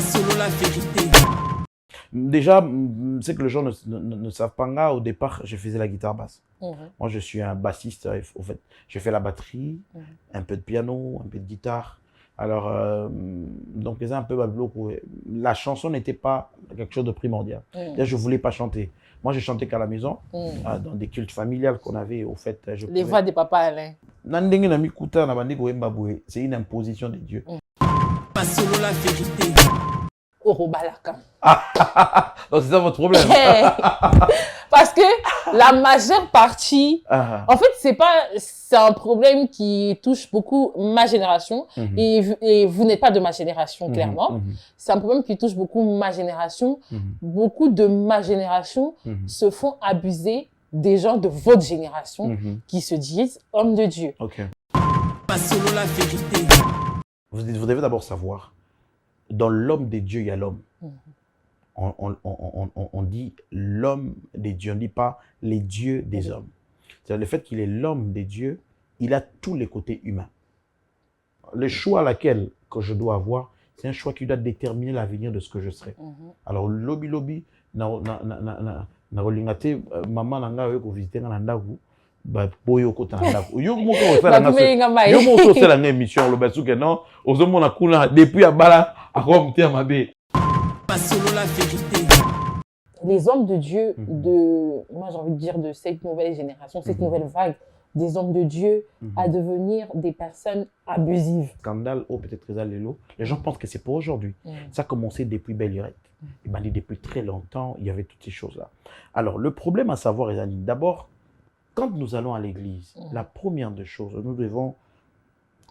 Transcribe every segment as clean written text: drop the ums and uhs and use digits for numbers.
selon la vérité. Déjà, c'est que les gens ne savent pas. Là, au départ, je faisais la guitare basse. Moi, je suis un bassiste. Au fait, je fais la batterie, un peu de piano, un peu de guitare. Alors, donc, c'est un peu la chanson n'était pas quelque chose de primordial. Là, je ne voulais pas chanter. Moi, je chantais qu'à la maison, dans des cultes familiales qu'on avait. Au fait, les voix des papas Alain. C'est une imposition de Dieu. Pas selon la vérité. Orobalaka. Donc, c'est ça votre problème. Parce que la majeure partie, en fait, c'est un problème qui touche beaucoup ma génération. Et vous n'êtes pas de ma génération, clairement. C'est un problème qui touche beaucoup ma génération. Beaucoup de ma génération se font abuser des gens de votre génération qui se disent hommes de Dieu. Pas selon la vérité. Vous devez d'abord savoir, dans l'homme des dieux, il y a l'homme. On dit l'homme des dieux, on ne dit pas les dieux des hommes. C'est-à-dire le fait qu'il est l'homme des dieux, il a tous les côtés humains. Le choix que je dois avoir, c'est un choix qui doit déterminer l'avenir de ce que je serai. Alors, lobby, maman nanga ko visiter na ndaku ba boyo kota na ndaku yo moko osala nga émission lo basu ke non ozomona kuna depuis abala akomte mabe. Pas selon la vérité. Les hommes de Dieu moi j'ai envie de dire de cette nouvelle génération, cette nouvelle vague des hommes de Dieu à devenir des personnes abusives. Scandale ou peut-être les gens pensent que c'est pour aujourd'hui. Ça a commencé depuis belle lurette. Et ben, depuis très longtemps, il y avait toutes ces choses-là. Alors, le problème à savoir, Ezani, d'abord, quand nous allons à l'église, la première des choses, nous devons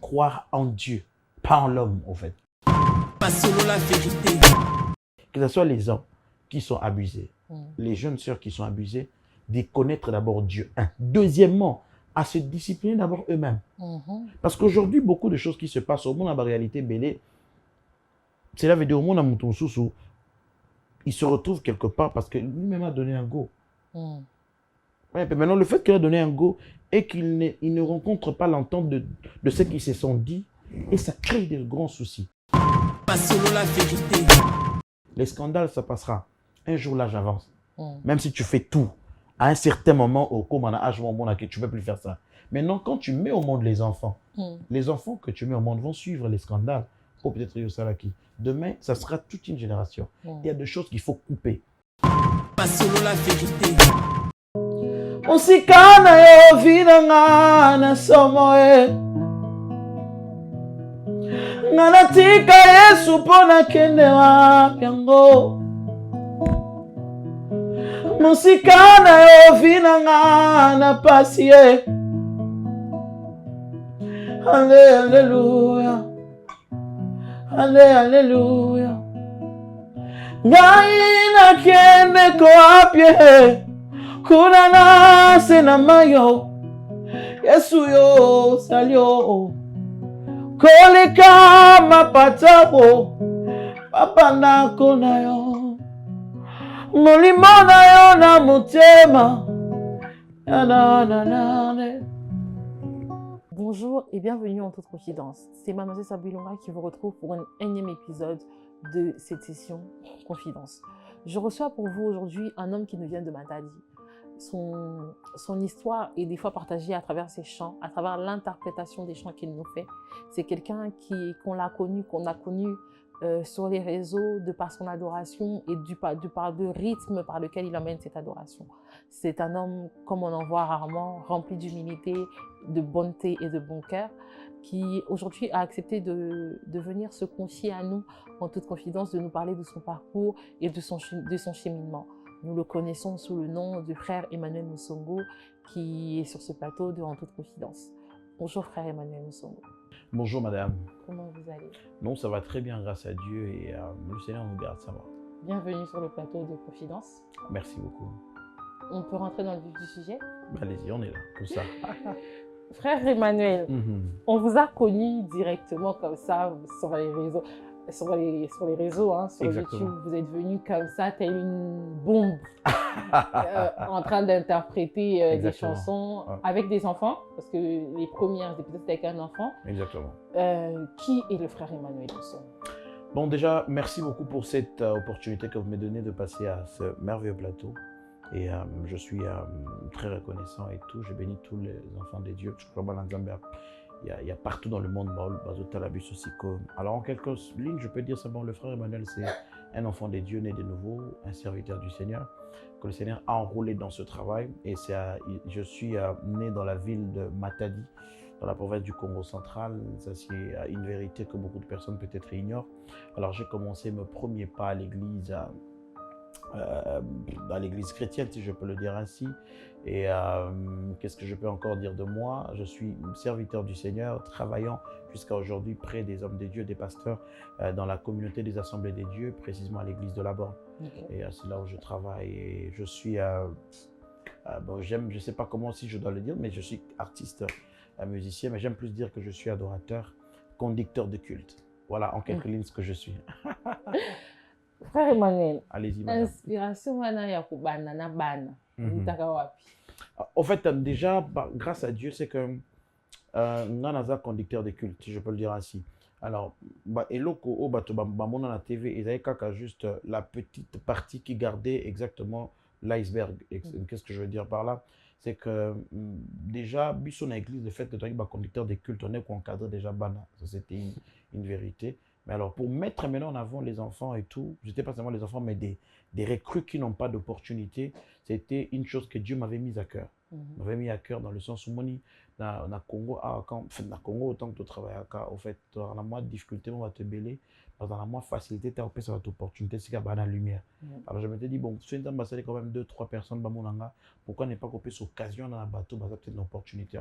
croire en Dieu, pas en l'homme, en fait. Pas selon la vérité. Que ce soit les hommes qui sont abusés, les jeunes sœurs qui sont abusées, de connaître d'abord Dieu. Deuxièmement, à se discipliner d'abord eux-mêmes. Parce qu'aujourd'hui, beaucoup de choses qui se passent au monde, en réalité, belé, c'est la vidéo au monde à Mouton Soussou. Il se retrouve quelque part parce que lui-même a donné un go. Ouais, mais maintenant, le fait qu'il a donné un go et qu'il ne rencontre pas l'entente de ce qu'ils se sont dit, et ça crée de grands soucis. Pas selon la vérité. Les scandales, ça passera. Un jour, là, j'avance. Même si tu fais tout, à un certain moment, au cours d'un âge, tu ne peux plus faire ça. Maintenant, quand tu mets au monde les enfants que tu mets au monde vont suivre les scandales. Ou peut-être Yosalaki. Demain, ça sera toute une génération. Il y a des choses qu'il faut couper. Pas selon la vérité. Musikana yo vinanga na somoe. Nganatika Yesu pona kende wa yango. Musikana yo vinanga na pasie. Hallelujah. Alléluia. Gaina kende ko apye. Kuna na sena mayo. Yesu yo salio. Koleka mapatabo. Papa na kona yo. Molimo na yo na mutema. Bonjour et bienvenue en toute confidence. C'est Mademoiselle Sabilonga qui vous retrouve pour un énième épisode de cette session Confidence. Je reçois pour vous aujourd'hui un homme qui nous vient de Matadi. Son histoire est des fois partagée à travers ses chants, à travers l'interprétation des chants qu'il nous fait. C'est quelqu'un qu'on a connu sur les réseaux de par son adoration et par le rythme par lequel il emmène cette adoration. C'est un homme, comme on en voit rarement, rempli d'humilité, de bonté et de bon cœur, qui aujourd'hui a accepté de venir se confier à nous en toute confidence, de nous parler de son parcours et de son cheminement. Nous le connaissons sous le nom de frère Emmanuel Musongo, qui est sur ce plateau de En toute confidence. Bonjour frère Emmanuel Musongo. Bonjour madame. Comment vous allez? Non, ça va très bien grâce à Dieu et le Seigneur nous garde, ça va. Bienvenue sur le plateau de Confidence. Merci beaucoup. On peut rentrer dans le vif du sujet? Allez-y, on est là, pour ça. Frère Emmanuel, on vous a connu directement comme ça sur les réseaux. Sur les réseaux, hein, sur YouTube, vous êtes venu comme ça, tel une bombe, en train d'interpréter des chansons avec des enfants, parce que les premières épisodes c'était avec un enfant. Exactement. Qui est le frère Emmanuel Musongo? Bon, déjà, merci beaucoup pour cette opportunité que vous me donnez de passer à ce merveilleux plateau. Et je suis très reconnaissant et tout. Je bénis tous les enfants de Dieu. Je crois que il y a partout dans le monde, alors en quelques lignes, je peux dire simplement, le frère Emmanuel, c'est un enfant de Dieu né de nouveau, un serviteur du Seigneur, que le Seigneur a enrôlé dans ce travail. Et je suis né dans la ville de Matadi, dans la province du Congo central. Ça, c'est une vérité que beaucoup de personnes peut-être ignorent. Alors j'ai commencé mes premiers pas à l'église, dans l'église chrétienne, si je peux le dire ainsi. Et qu'est-ce que je peux encore dire de moi? Je suis serviteur du Seigneur, travaillant jusqu'à aujourd'hui près des hommes de Dieu, des pasteurs, dans la communauté des Assemblées des Dieux, précisément à l'église de la Borne. Okay. Et c'est là où je travaille. Et je suis, bon, je ne sais pas comment si je dois le dire, mais je suis artiste, musicien, mais j'aime plus dire que je suis adorateur, conducteur de culte. Voilà en quelques lignes ce que je suis. Frère Emmanuel, allez-y, inspiration ya kubana bana. En fait, déjà, grâce à Dieu, c'est que Nanaza conducteur de culte, si je peux le dire ainsi. Alors, eloko on a la TV, ils avaient juste la petite partie qui gardait exactement l'iceberg. Qu'est-ce que je veux dire par là? C'est que déjà, bisson à l'église, le fait de être conducteur de culte, on est encadré déjà bana. Ça, c'était une vérité. Mais alors, pour mettre maintenant en avant les enfants et tout, j'étais pas seulement les enfants, mais des recrues qui n'ont pas d'opportunité, c'était une chose que Dieu m'avait mise à cœur. M'avait mis à cœur dans le sens où moi, dans le Congo, autant que tu travailles au fait, dans la moins de difficulté, on va te bêler, dans la moins facilité, tu as cette opportunité, c'est qu'il y a la lumière. Alors je m'étais dit, bon, si on a quand même 2-3 personnes, pourquoi n'est pas coupé cette occasion dans un bateau, c'est peut-être une opportunité.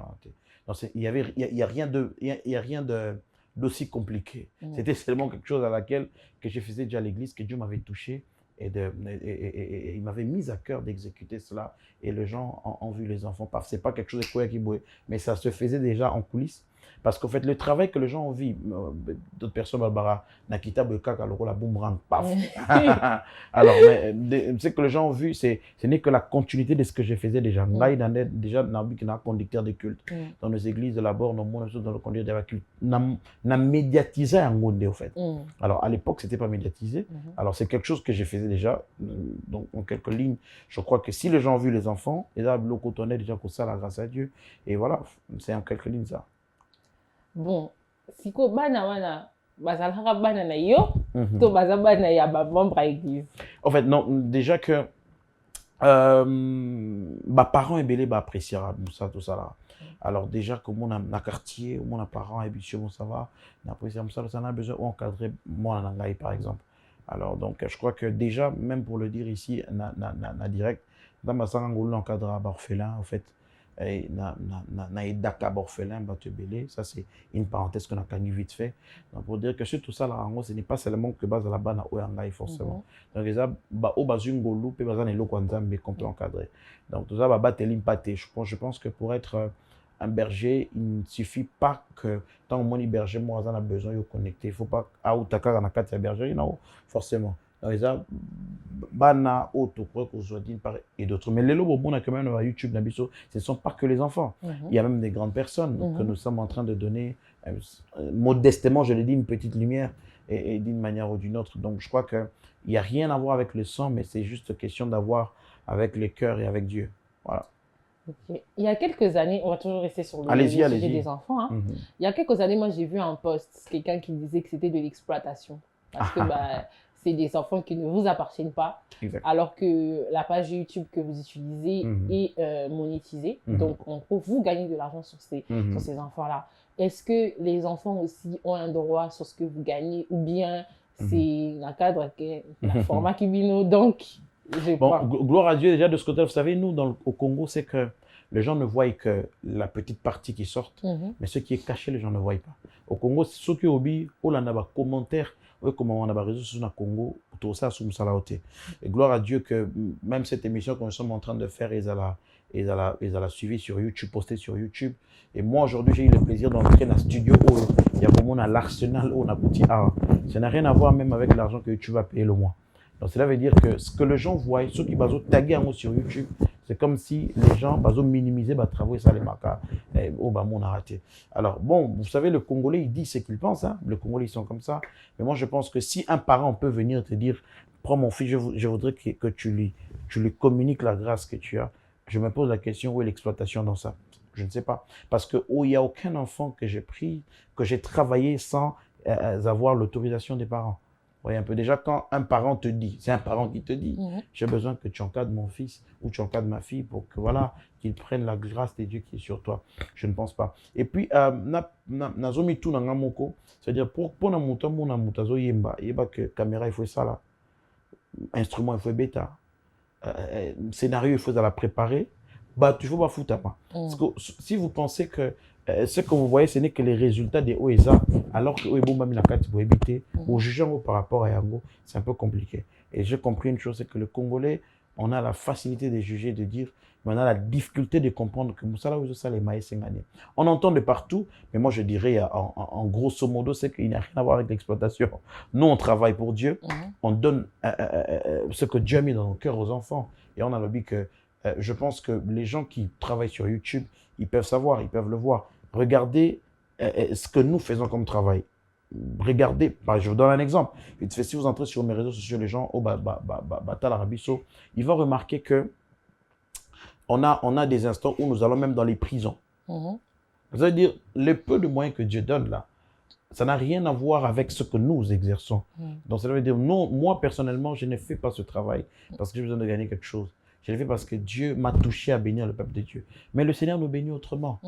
Il n'y a rien d'aussi compliqué. C'était seulement quelque chose à laquelle que je faisais déjà à l'église, que Dieu m'avait touché et il m'avait mis à cœur d'exécuter cela. Et les gens ont vu les enfants. Ce n'est pas quelque chose de quoi qui bouait, mais ça se faisait déjà en coulisses. Parce qu'en fait, le travail que les gens ont vu, d'autres personnes, Barbara, Nakita, Bekaka, le la boomerang, paf. Alors, ce que les gens ont vu, ce n'est que la continuité de ce que je faisais déjà. Là, il en est déjà un conducteur de culte. Dans nos églises de la Borne, dans le conducteur de culte. On médiatisé un monde, en fait. Alors, à l'époque, ce n'était pas médiatisé. Alors, c'est quelque chose que je faisais déjà. Donc, en quelques lignes, je crois que si les gens ont vu les enfants, ils ont cotonné déjà pour ça, la grâce à Dieu. Et voilà, c'est en quelques lignes ça. Bon, si ko bana wana bazalaka bana na yo to baza bana ya ba membre à l'église. En fait non, déjà que parents et belé apprécier ça tout ça là. Alors déjà que mon na quartier, mon parents habitués bon ça va, n'apprécier ça ça n'a besoin encadrer moi en anglais par exemple. Alors donc je crois que déjà même pour le dire ici na direct dans ma sang ngolo encadrer orphelin en fait. Et na edaka orphelin te belé, ça c'est une parenthèse qu'on a gagné vite fait. Donc pour dire que sur tout ça là ce n'est pas seulement que base la bana ou angai forcément. Donc les au bazungolo pe bazana eloko nzambe qu'on peut encadrer. Donc tout ça va battre l'impaté. Je pense que pour être un berger, il ne suffit pas que tant que mon berger moi on a besoin de connecter, il faut pas à ou takara na kati ya bergerie non forcément. Donc les bana auto quoi qu'on soit d'une part et d'autres, mais les lobos on a quand même sur YouTube nabiso, ce ne sont pas que les enfants, il y a même des grandes personnes que nous sommes en train de donner modestement, je l'ai dit, une petite lumière et d'une manière ou d'une autre. Donc je crois que il n'y a rien à voir avec le sang, mais c'est juste question d'avoir avec le cœur et avec Dieu. Voilà. Okay. Il y a quelques années, on va toujours rester sur le sujet des enfants. Hein. Il y a quelques années, moi j'ai vu un post, quelqu'un qui disait que c'était de l'exploitation. Parce que c'est des enfants qui ne vous appartiennent pas, alors que la page YouTube que vous utilisez est monétisée. Donc, en gros, vous gagnez de l'argent sur ces enfants-là. Est-ce que les enfants aussi ont un droit sur ce que vous gagnez ou bien c'est un cadre qui est la format Kibino, donc gloire à Dieu, déjà de ce côté, vous savez, nous, au Congo, c'est que les gens ne voient que la petite partie qui sort, mais ce qui est caché, les gens ne voient pas. Au Congo, ceux qui ont dit, on a des commentaires, comment on a des réseaux sociaux au Congo, tout ça, sous Salaoté. Et gloire à Dieu que même cette émission que nous sommes en train de faire, ils la suivi sur YouTube, postée sur YouTube. Et moi, aujourd'hui, j'ai eu le plaisir d'entrer dans le studio où il y a vraiment l'arsenal, où on a petit A. Ça n'a rien à voir même avec l'argent que YouTube va payer le mois. Donc, cela veut dire que ce que les gens voient, ceux qui vont taguer sur YouTube, C'est comme si les gens minimisaient les travaux et ça les marquent. Oh, bah, on a raté. Alors, bon, vous savez, le Congolais, il dit ce qu'il pense. Hein. Le Congolais, ils sont comme ça. Mais moi, je pense que si un parent peut venir te dire, prends mon fils, je voudrais que tu lui communiques la grâce que tu as, je me pose la question, où est l'exploitation dans ça? Je ne sais pas. Parce qu'il n'y a aucun enfant que j'ai pris, que j'ai travaillé sans avoir l'autorisation des parents. Vous voyez un peu, déjà, quand un parent te dit, c'est un parent qui te dit, j'ai besoin que tu encadres mon fils ou tu encadres ma fille pour que, voilà, qu'il prenne la grâce de Dieu qui est sur toi. Je ne pense pas. Et puis, nazomi tout dans moko, c'est-à-dire, pour na muta mona mutazo yemba que caméra, il faut ça là, instrument, il faut bêta, scénario, il faut la préparer, bah, il faut pas foutre à moi. Parce que si vous pensez que ce que vous voyez, ce n'est que les résultats des OESA, alors que vous éviter, vous jugez par rapport à Yango, c'est un peu compliqué. Et j'ai compris une chose, c'est que le Congolais, on a la facilité de juger, de dire, mais on a la difficulté de comprendre que Moussala ou ça les maïs. On entend de partout, mais moi je dirais en grosso modo, c'est qu'il n'y a rien à voir avec l'exploitation. Nous, on travaille pour Dieu, on donne ce que Dieu a mis dans nos cœurs aux enfants. Et on a le but que je pense que les gens qui travaillent sur YouTube, ils peuvent savoir, ils peuvent le voir. Regardez ce que nous faisons comme travail. Regardez, je vous donne un exemple. Si vous entrez sur mes réseaux sociaux, les gens, ils vont remarquer que on a des instants où nous allons même dans les prisons. Ça veut dire, le peu de moyens que Dieu donne là, ça n'a rien à voir avec ce que nous exerçons. Donc ça veut dire, non, moi personnellement, je ne fais pas ce travail parce que j'ai besoin de gagner quelque chose. Je le fais parce que Dieu m'a touché à bénir le peuple de Dieu. Mais le Seigneur nous bénit autrement.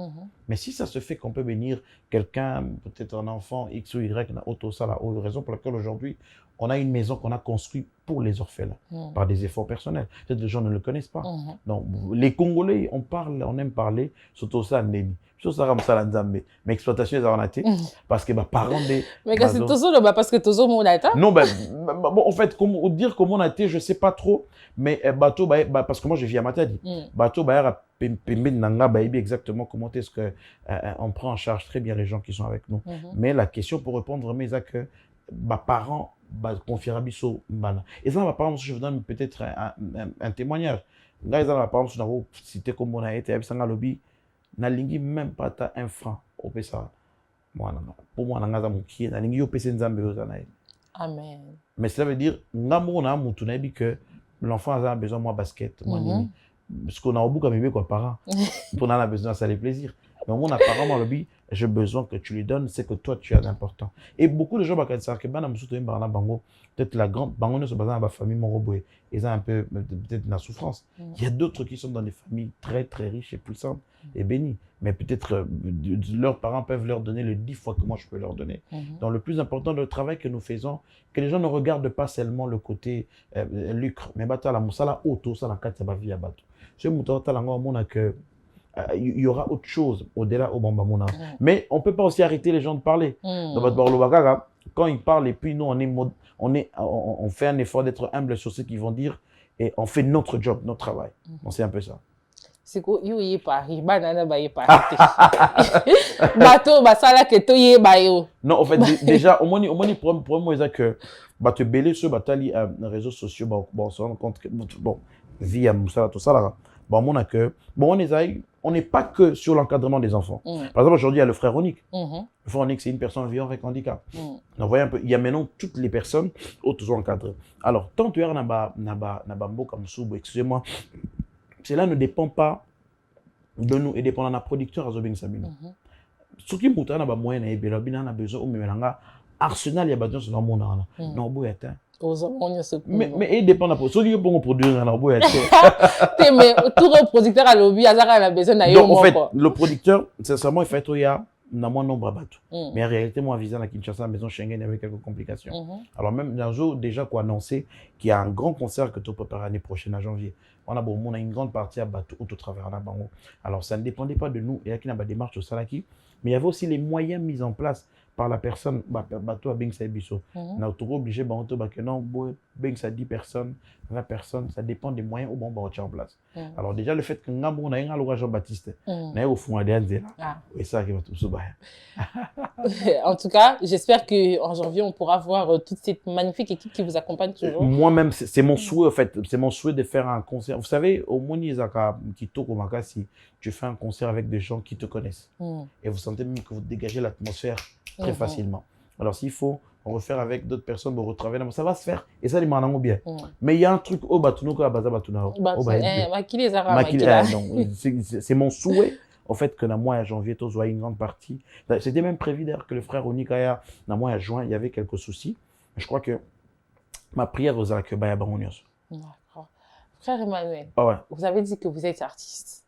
Mais si ça se fait qu'on peut bénir quelqu'un, peut-être un enfant X ou Y, ça la raison pour laquelle aujourd'hui, on a une maison qu'on a construite pour les orphelins, par des efforts personnels. Peut-être les gens ne le connaissent pas. Donc, les Congolais, on aime parler, surtout ça, Némi. Mais exploitation des arnatés, parce que parents des. Mais c'est toujours parce que toujours mon data. Non, en fait, dire comment on a été, je ne sais pas trop, mais bateau, parce que moi je vis à Matadi. Bateau, exactement comment est-ce qu'on prend en charge très bien les gens qui sont avec nous. Mais la question pour répondre vraiment, c'est que parents confiera biso bana. Et ça, par exemple, je vous donne peut-être un témoignage. Là, par exemple, je vais citer comme on a été à lobby. Nalingi même pas ta un franc au pesa. Pour moi, nanga za mukie, nalingi yo pesa nzambe yo zanae. Amen. Mais cela veut dire, ngamo na mutu na bi que l'enfant a besoin de moi basket, moi nini. Parce qu'on a au bout comme bébé quoi parents. Pour a besoin ça les plaisirs. Mais mon apparemment le bi, j'ai besoin que tu lui donnes ce que toi tu as d'important. Et beaucoup de gens bakadi ça que bana musuto mbana bango, peut-être la grande bango ne se basant à la famille mon robot et ça un peu peut-être la souffrance. Il y a d'autres qui sont dans des familles très très riches et puissantes et bénies, mais peut-être leurs parents peuvent leur donner le 10 fois que moi je peux leur donner. Donc le plus important le travail que nous faisons, que les gens ne regardent pas seulement le côté lucre, mais bata la musala auto ça la carte ça va via bateau. Ce mouton talango mon que il y aura autre chose au-delà au Bambamona. Mais on ne peut pas aussi arrêter les gens de parler. Quand ils parlent et puis nous, on fait un effort d'être humble sur ce qu'ils vont dire et on fait notre job, notre travail. Donc c'est un peu ça. C'est quoi you Paris, banana ba Paris. Bateau ba sala que to yé ba yo. Non, en fait déjà au moins problème c'est que te belé sur batali réseaux sociaux bon se rend compte que bon via Moussa tout ça là. Bon on n'est pas que sur l'encadrement des enfants. Par exemple, aujourd'hui, il y a le frère Onic. Le frère Onic, c'est une personne vivant avec handicap. Donc, voyez un peu, il y a maintenant toutes les personnes toujours encadrées. Alors, tant que tu as excusez-moi, cela ne dépend pas de nous et dépend de notre producteur à Zobing Sabino. Ce qui est un moyen de besoin de arsenal, il y a besoin de ce monde. Non, vous êtes. Mais il dépend de la production. Pour produire un arbre, mais tout le producteur a lobby, a besoin d'ailleurs. Donc en fait, le producteur, sincèrement, il fait il y a un moins nombre de bateaux. Mais en réalité, moi, visant la Kinshasa, la maison Schengen, il y avait quelques complications. Alors même dans jour déjà quoi annoncer qu'il y a un grand concert que tu peux préparer l'année prochaine à janvier. On a une grande partie à bateau au travers de Bango. Alors ça ne dépendait pas de nous. Il y a qui n'a pas de démarche au Salaki, mais il y avait aussi les moyens mis en place par la personne, bateau à Bengsa Bisso. On a toujours obligé, que non, Bengsa 10 personnes, 20 personnes, ça dépend des moyens où on va en place. Alors déjà, le fait que nous avons un Jean-Baptiste, nous au fond de là, et ça qui va tout se battre. En tout cas, j'espère qu'en janvier, on pourra voir toute cette magnifique équipe qui vous accompagne toujours. Moi-même, c'est mon souhait, en fait. C'est mon souhait de faire un concert. Vous savez, au Moni Kito si tu fais un concert avec des gens qui te connaissent. Et vous sentez même que vous dégagez l'atmosphère très facilement. Alors, s'il faut refaire avec d'autres personnes, retravailler, ça va se faire. Et ça, les manants bien. Mais il y a un truc au Batuno, c'est mon souhait. Au fait que dans le mois de janvier, tu as une grande partie. C'était même prévu d'ailleurs que le frère Onikaya, dans le mois de juin, il y avait quelques soucis. Mais je crois que ma prière aux que Baya Baronios. D'accord. Frère Emmanuel, vous avez dit que vous êtes artiste.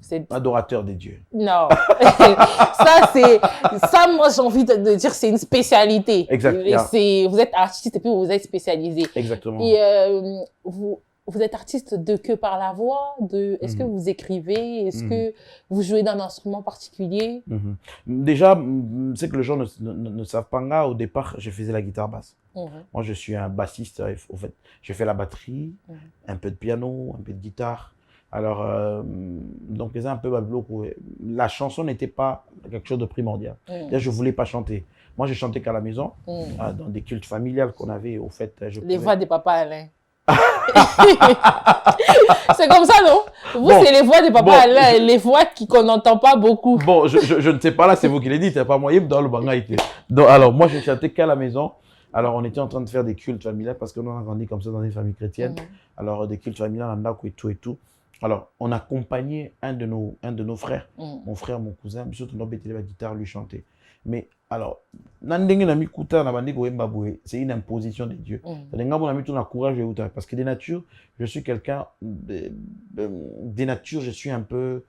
Vous êtes adorateur des dieux. Non. Ça, moi, j'ai envie de dire, c'est une spécialité. Exactement. Vous êtes artiste et puis vous êtes spécialisé. Exactement. Et vous êtes artiste de que par la voix, est-ce que vous écrivez, est-ce que vous jouez d'un instrument particulier? Déjà, c'est que les gens ne savent pas, là, au départ, je faisais la guitare basse. Moi, je suis un bassiste, en fait. Je fais la batterie, un peu de piano, un peu de guitare. Alors, donc, c'est un peu la chanson n'était pas quelque chose de primordial. Je ne voulais pas chanter. Moi, je chantais qu'à la maison, dans des cultes familiales qu'on avait, au fait. Les voix des papas Alain. C'est comme ça, non? Vous, c'est les voix des papas Alain, les voix qu'on n'entend pas beaucoup. Bon, je ne sais pas, là, c'est vous qui l'avez dit, c'est pas moi, dans le banga. Donc, alors, moi, je chantais qu'à la maison. Alors, on était en train de faire des cultes familiales parce qu'on a grandi comme ça dans une famille chrétienne. Alors, des cultes familiales, on a et tout et tout. Alors, on accompagnait un de nos frères, mon frère, mon cousin, surtout notre la guitare, lui chanter. Mais alors, c'est une imposition de Dieu. Parce que des natures, je suis quelqu'un, des natures, je suis un peu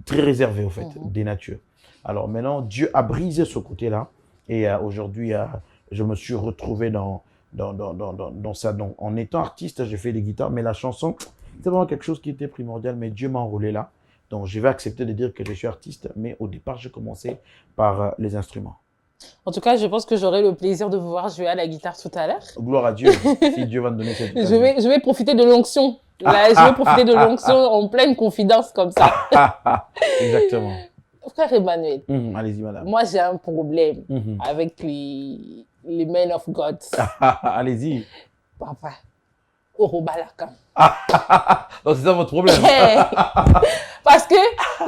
très réservé, au fait, des natures. Alors maintenant, Dieu a brisé ce côté-là. Et aujourd'hui, je me suis retrouvé dans ça. Donc, en étant artiste, j'ai fait des guitares, mais la chanson, c'est vraiment quelque chose qui était primordial, mais Dieu m'a enrôlé là. Donc, je vais accepter de dire que je suis artiste, mais au départ, j'ai commencé par les instruments. En tout cas, je pense que j'aurai le plaisir de vous voir jouer à la guitare tout à l'heure. Gloire à Dieu, si Dieu va me donner cette occasion. Je vais profiter de l'onction. Je vais profiter de l'onction en pleine confidence comme ça. Exactement. Frère Emmanuel, allez-y, madame. Moi, j'ai un problème avec les men of God. Allez-y. Papa, Orobalaka. Donc, c'est ça votre problème. Parce que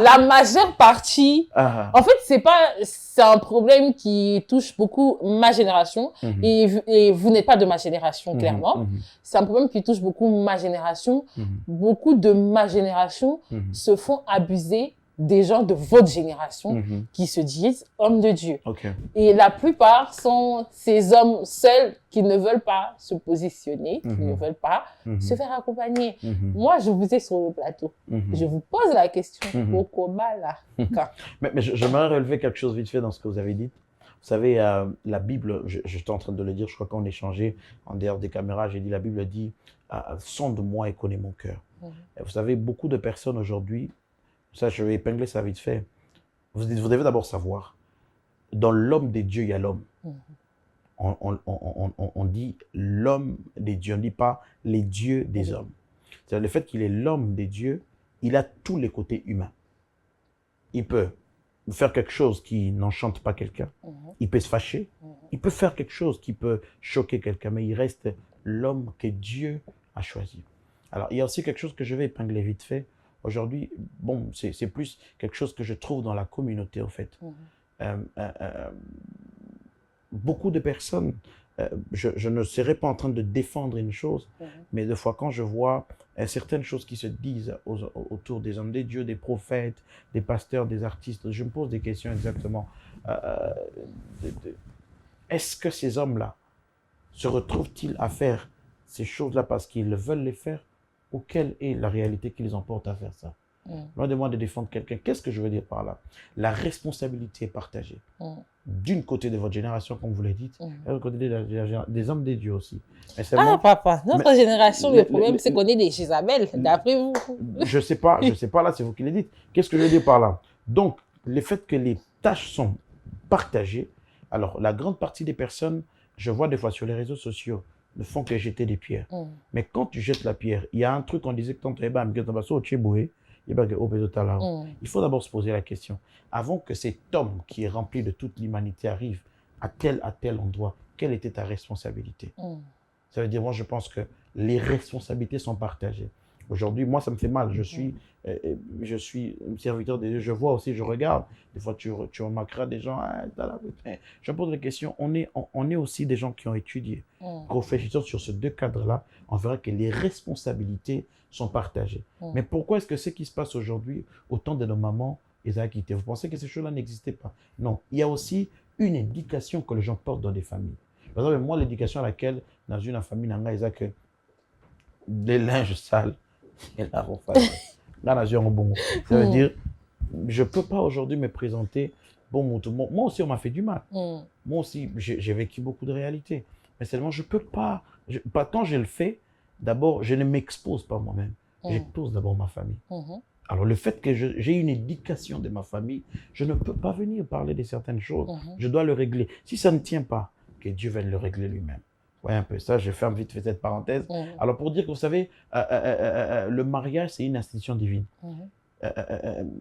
la majeure partie, en fait, c'est un problème qui touche beaucoup ma génération. Et vous n'êtes pas de ma génération, clairement. C'est un problème qui touche beaucoup ma génération. Beaucoup de ma génération se font abuser des gens de votre génération qui se disent hommes de Dieu. Et la plupart sont ces hommes seuls qui ne veulent pas se positionner, qui ne veulent pas se faire accompagner. Moi, je vous ai sur le plateau. Je vous pose la question. Mais j'aimerais relever quelque chose vite fait dans ce que vous avez dit. Vous savez, la Bible, j'étais en train de le dire, je crois qu'on échangeait en dehors des caméras, j'ai dit, la Bible dit, sonde-moi et connais mon cœur. Vous savez, beaucoup de personnes aujourd'hui, ça, je vais épingler ça vite fait. Vous devez d'abord savoir, dans l'homme des dieux, il y a l'homme. On dit l'homme des dieux, on ne dit pas les dieux des hommes. C'est-à-dire le fait qu'il est l'homme des dieux, il a tous les côtés humains. Il peut faire quelque chose qui n'enchante pas quelqu'un. Il peut se fâcher. Il peut faire quelque chose qui peut choquer quelqu'un, mais il reste l'homme que Dieu a choisi. Alors, il y a aussi quelque chose que je vais épingler vite fait. Aujourd'hui, bon, c'est plus quelque chose que je trouve dans la communauté, en fait. Beaucoup de personnes, je ne serais pas en train de défendre une chose, mais des fois, quand je vois certaines choses qui se disent autour des hommes des dieux, des prophètes, des pasteurs, des artistes, je me pose des questions exactement. Est-ce que ces hommes-là se retrouvent-ils à faire ces choses-là parce qu'ils veulent les faire? Ou quelle est la réalité qui les emporte à faire ça? Loin de moi de défendre quelqu'un. Qu'est-ce que je veux dire par là? La responsabilité est partagée. D'une côté de votre génération, comme vous l'avez dit, et de l'autre côté des hommes des dieux aussi. Papa, notre génération, le problème, c'est qu'on est des Jézabel, d'après vous. Je sais pas là, c'est vous qui le dites. Qu'est-ce que je veux dire par là? Donc, le fait que les tâches sont partagées, Alors, la grande partie des personnes, je vois des fois sur les réseaux sociaux, ne font que jeter des pierres. Mais quand tu jettes la pierre, il y a un truc, on disait que quand tu es bas, il faut d'abord se poser la question. Avant que cet homme qui est rempli de toute l'humanité arrive à tel endroit, quelle était ta responsabilité? Ça veut dire, moi, je pense que les responsabilités sont partagées. Aujourd'hui, moi, ça me fait mal. Je suis serviteur de Dieu. Je vois aussi, je regarde. Des fois, tu remarqueras des gens. Je pose la question. On est aussi des gens qui ont étudié. Réfléchissons sur ces deux cadres-là. On verra que les responsabilités sont partagées. Mais pourquoi est-ce que ce qui se passe aujourd'hui, autant de nos mamans, ils ont quitté? Vous pensez que ces choses-là n'existaient pas? Non. Il y a aussi une éducation que les gens portent dans des familles. Par exemple, moi, l'éducation à laquelle, dans une famille, il y a que des linges sales. Et là, ça veut dire, je ne peux pas aujourd'hui me présenter. Moi aussi, on m'a fait du mal. Moi aussi, j'ai vécu beaucoup de réalités. Mais seulement, je ne peux pas. Quand je le fais, d'abord, je ne m'expose pas moi-même. J'expose d'abord ma famille. Alors, le fait que j'ai une éducation de ma famille, je ne peux pas venir parler de certaines choses. Je dois le régler. Si ça ne tient pas, que Dieu vienne le régler lui-même. Ouais, un peu ça, je ferme vite fait cette parenthèse. Alors, pour dire que vous savez, le mariage, c'est une institution divine.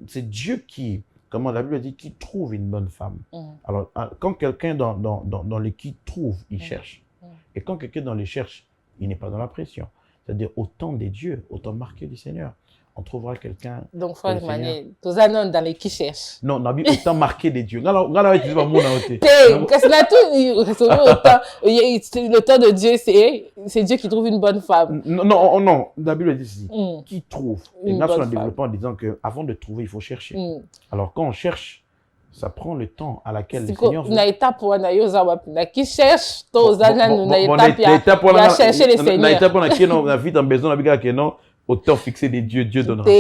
C'est Dieu qui, comment la Bible dit, qui trouve une bonne femme. Alors, quand quelqu'un dans le qui trouve, il cherche. Et quand quelqu'un dans le cherche, il n'est pas dans la pression. C'est-à-dire, au temps des dieux, au temps marqué du Seigneur, on trouvera quelqu'un. Donc, frère Mané, tous les noms dans les qui cherchent. Non, on a vu autant marqué des dieux. Le temps de Dieu, c'est Dieu qui trouve une bonne femme. Non, la Bible dit ici, qui trouve. Et là, on a développé en disant qu'avant de trouver, il faut chercher. Alors, quand on cherche, ça prend le temps à laquelle le Seigneur veut. Qui cherche, tous les noms, chercher les Seigneurs. Autant fixer des dieux, Dieu donnera. Ça,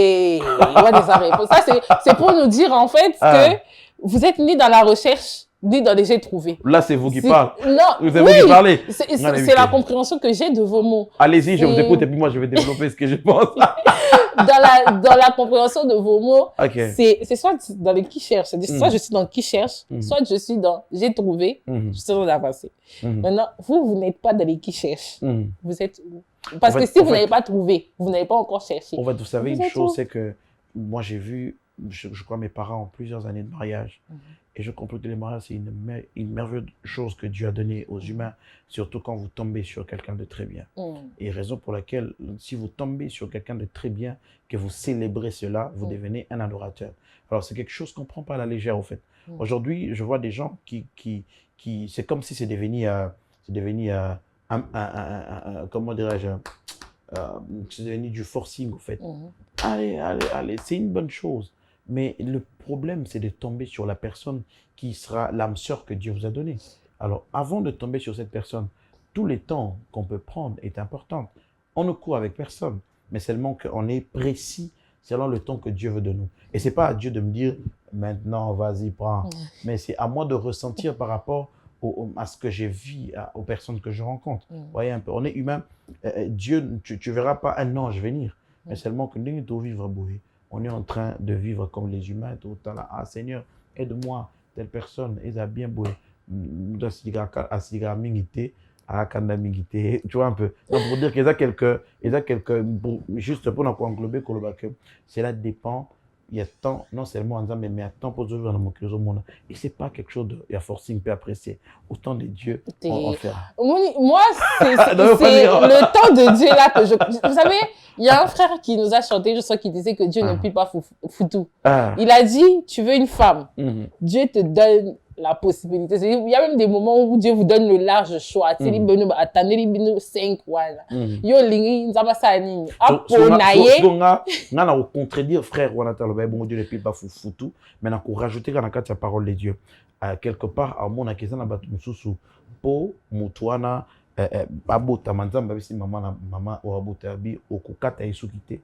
c'est pour nous dire en fait que vous êtes ni dans la recherche, ni dans les j'ai trouvé. Là, c'est vous qui parlez. Non, vous avez qui parlez. C'est la compréhension que j'ai de vos mots. Allez-y, je vous écoute et puis moi, je vais développer ce que je pense. Dans la compréhension de vos mots, c'est soit dans les qui cherchent, soit je suis dans qui cherche, soit je suis dans j'ai trouvé, je suis dans l'avancée. Maintenant, vous n'êtes pas dans les qui cherchent. Vous êtes où? Parce que si vous n'avez pas trouvé, vous n'avez pas encore cherché. En fait, vous savez, une chose, c'est que moi, j'ai vu, je crois, mes parents ont plusieurs années de mariage. Et je comprends que le mariage, c'est une merveilleuse chose que Dieu a donnée aux humains, surtout quand vous tombez sur quelqu'un de très bien. Et raison pour laquelle, si vous tombez sur quelqu'un de très bien, que vous célébrez cela, vous devenez un adorateur. Alors, c'est quelque chose qu'on ne prend pas à la légère, au fait. Aujourd'hui, je vois des gens qui c'est comme si c'est devenu comment dirais-je, c'est devenu du forcing, au fait. Allez, c'est une bonne chose. Mais le problème, c'est de tomber sur la personne qui sera l'âme sœur que Dieu vous a donnée. Alors, avant de tomber sur cette personne, tous les temps qu'on peut prendre est important. On ne court avec personne, mais seulement qu'on est précis selon le temps que Dieu veut de nous. Et ce n'est pas à Dieu de me dire, maintenant, vas-y, prends. Mais c'est à moi de ressentir par rapport à ce que j'ai vu, aux personnes que je rencontre. Voyez un peu, on est humain. Dieu, tu ne verras pas un ange venir, mais seulement que nous vivre boué. On est en train de vivre comme les humains. Tout le temps là, ah Seigneur, aide-moi, telle personne, elle a bien boué. Tu vois un peu. Donc pour dire qu'il y a quelques, juste pour nous englober, cela dépend. Il y a tant, non seulement en disant, mais il y a tant pour vivre dans mon cœur au monde. Et ce n'est pas quelque chose de, il y a forcing, peut apprécier. Autant de Dieu, on fait. Moi, c'est le temps de Dieu là que je. Vous savez, il y a un frère qui nous a chanté, je sais, qui disait que Dieu ne plie pas foutu. Il a dit, tu veux une femme. Dieu te donne la possibilité. Il y a même des moments où Dieu vous donne le large choix. Tu sais, attendez, 5 voilà. Yo lingi nzaba sani. On contredire frère bon Dieu ne plie pas foutu, mais on a rajouter quand on a la parole de Dieu. Quelque part à mon akisa na batu mususu po mutwana abota manzamba bisi maman o abota bi okukata isukite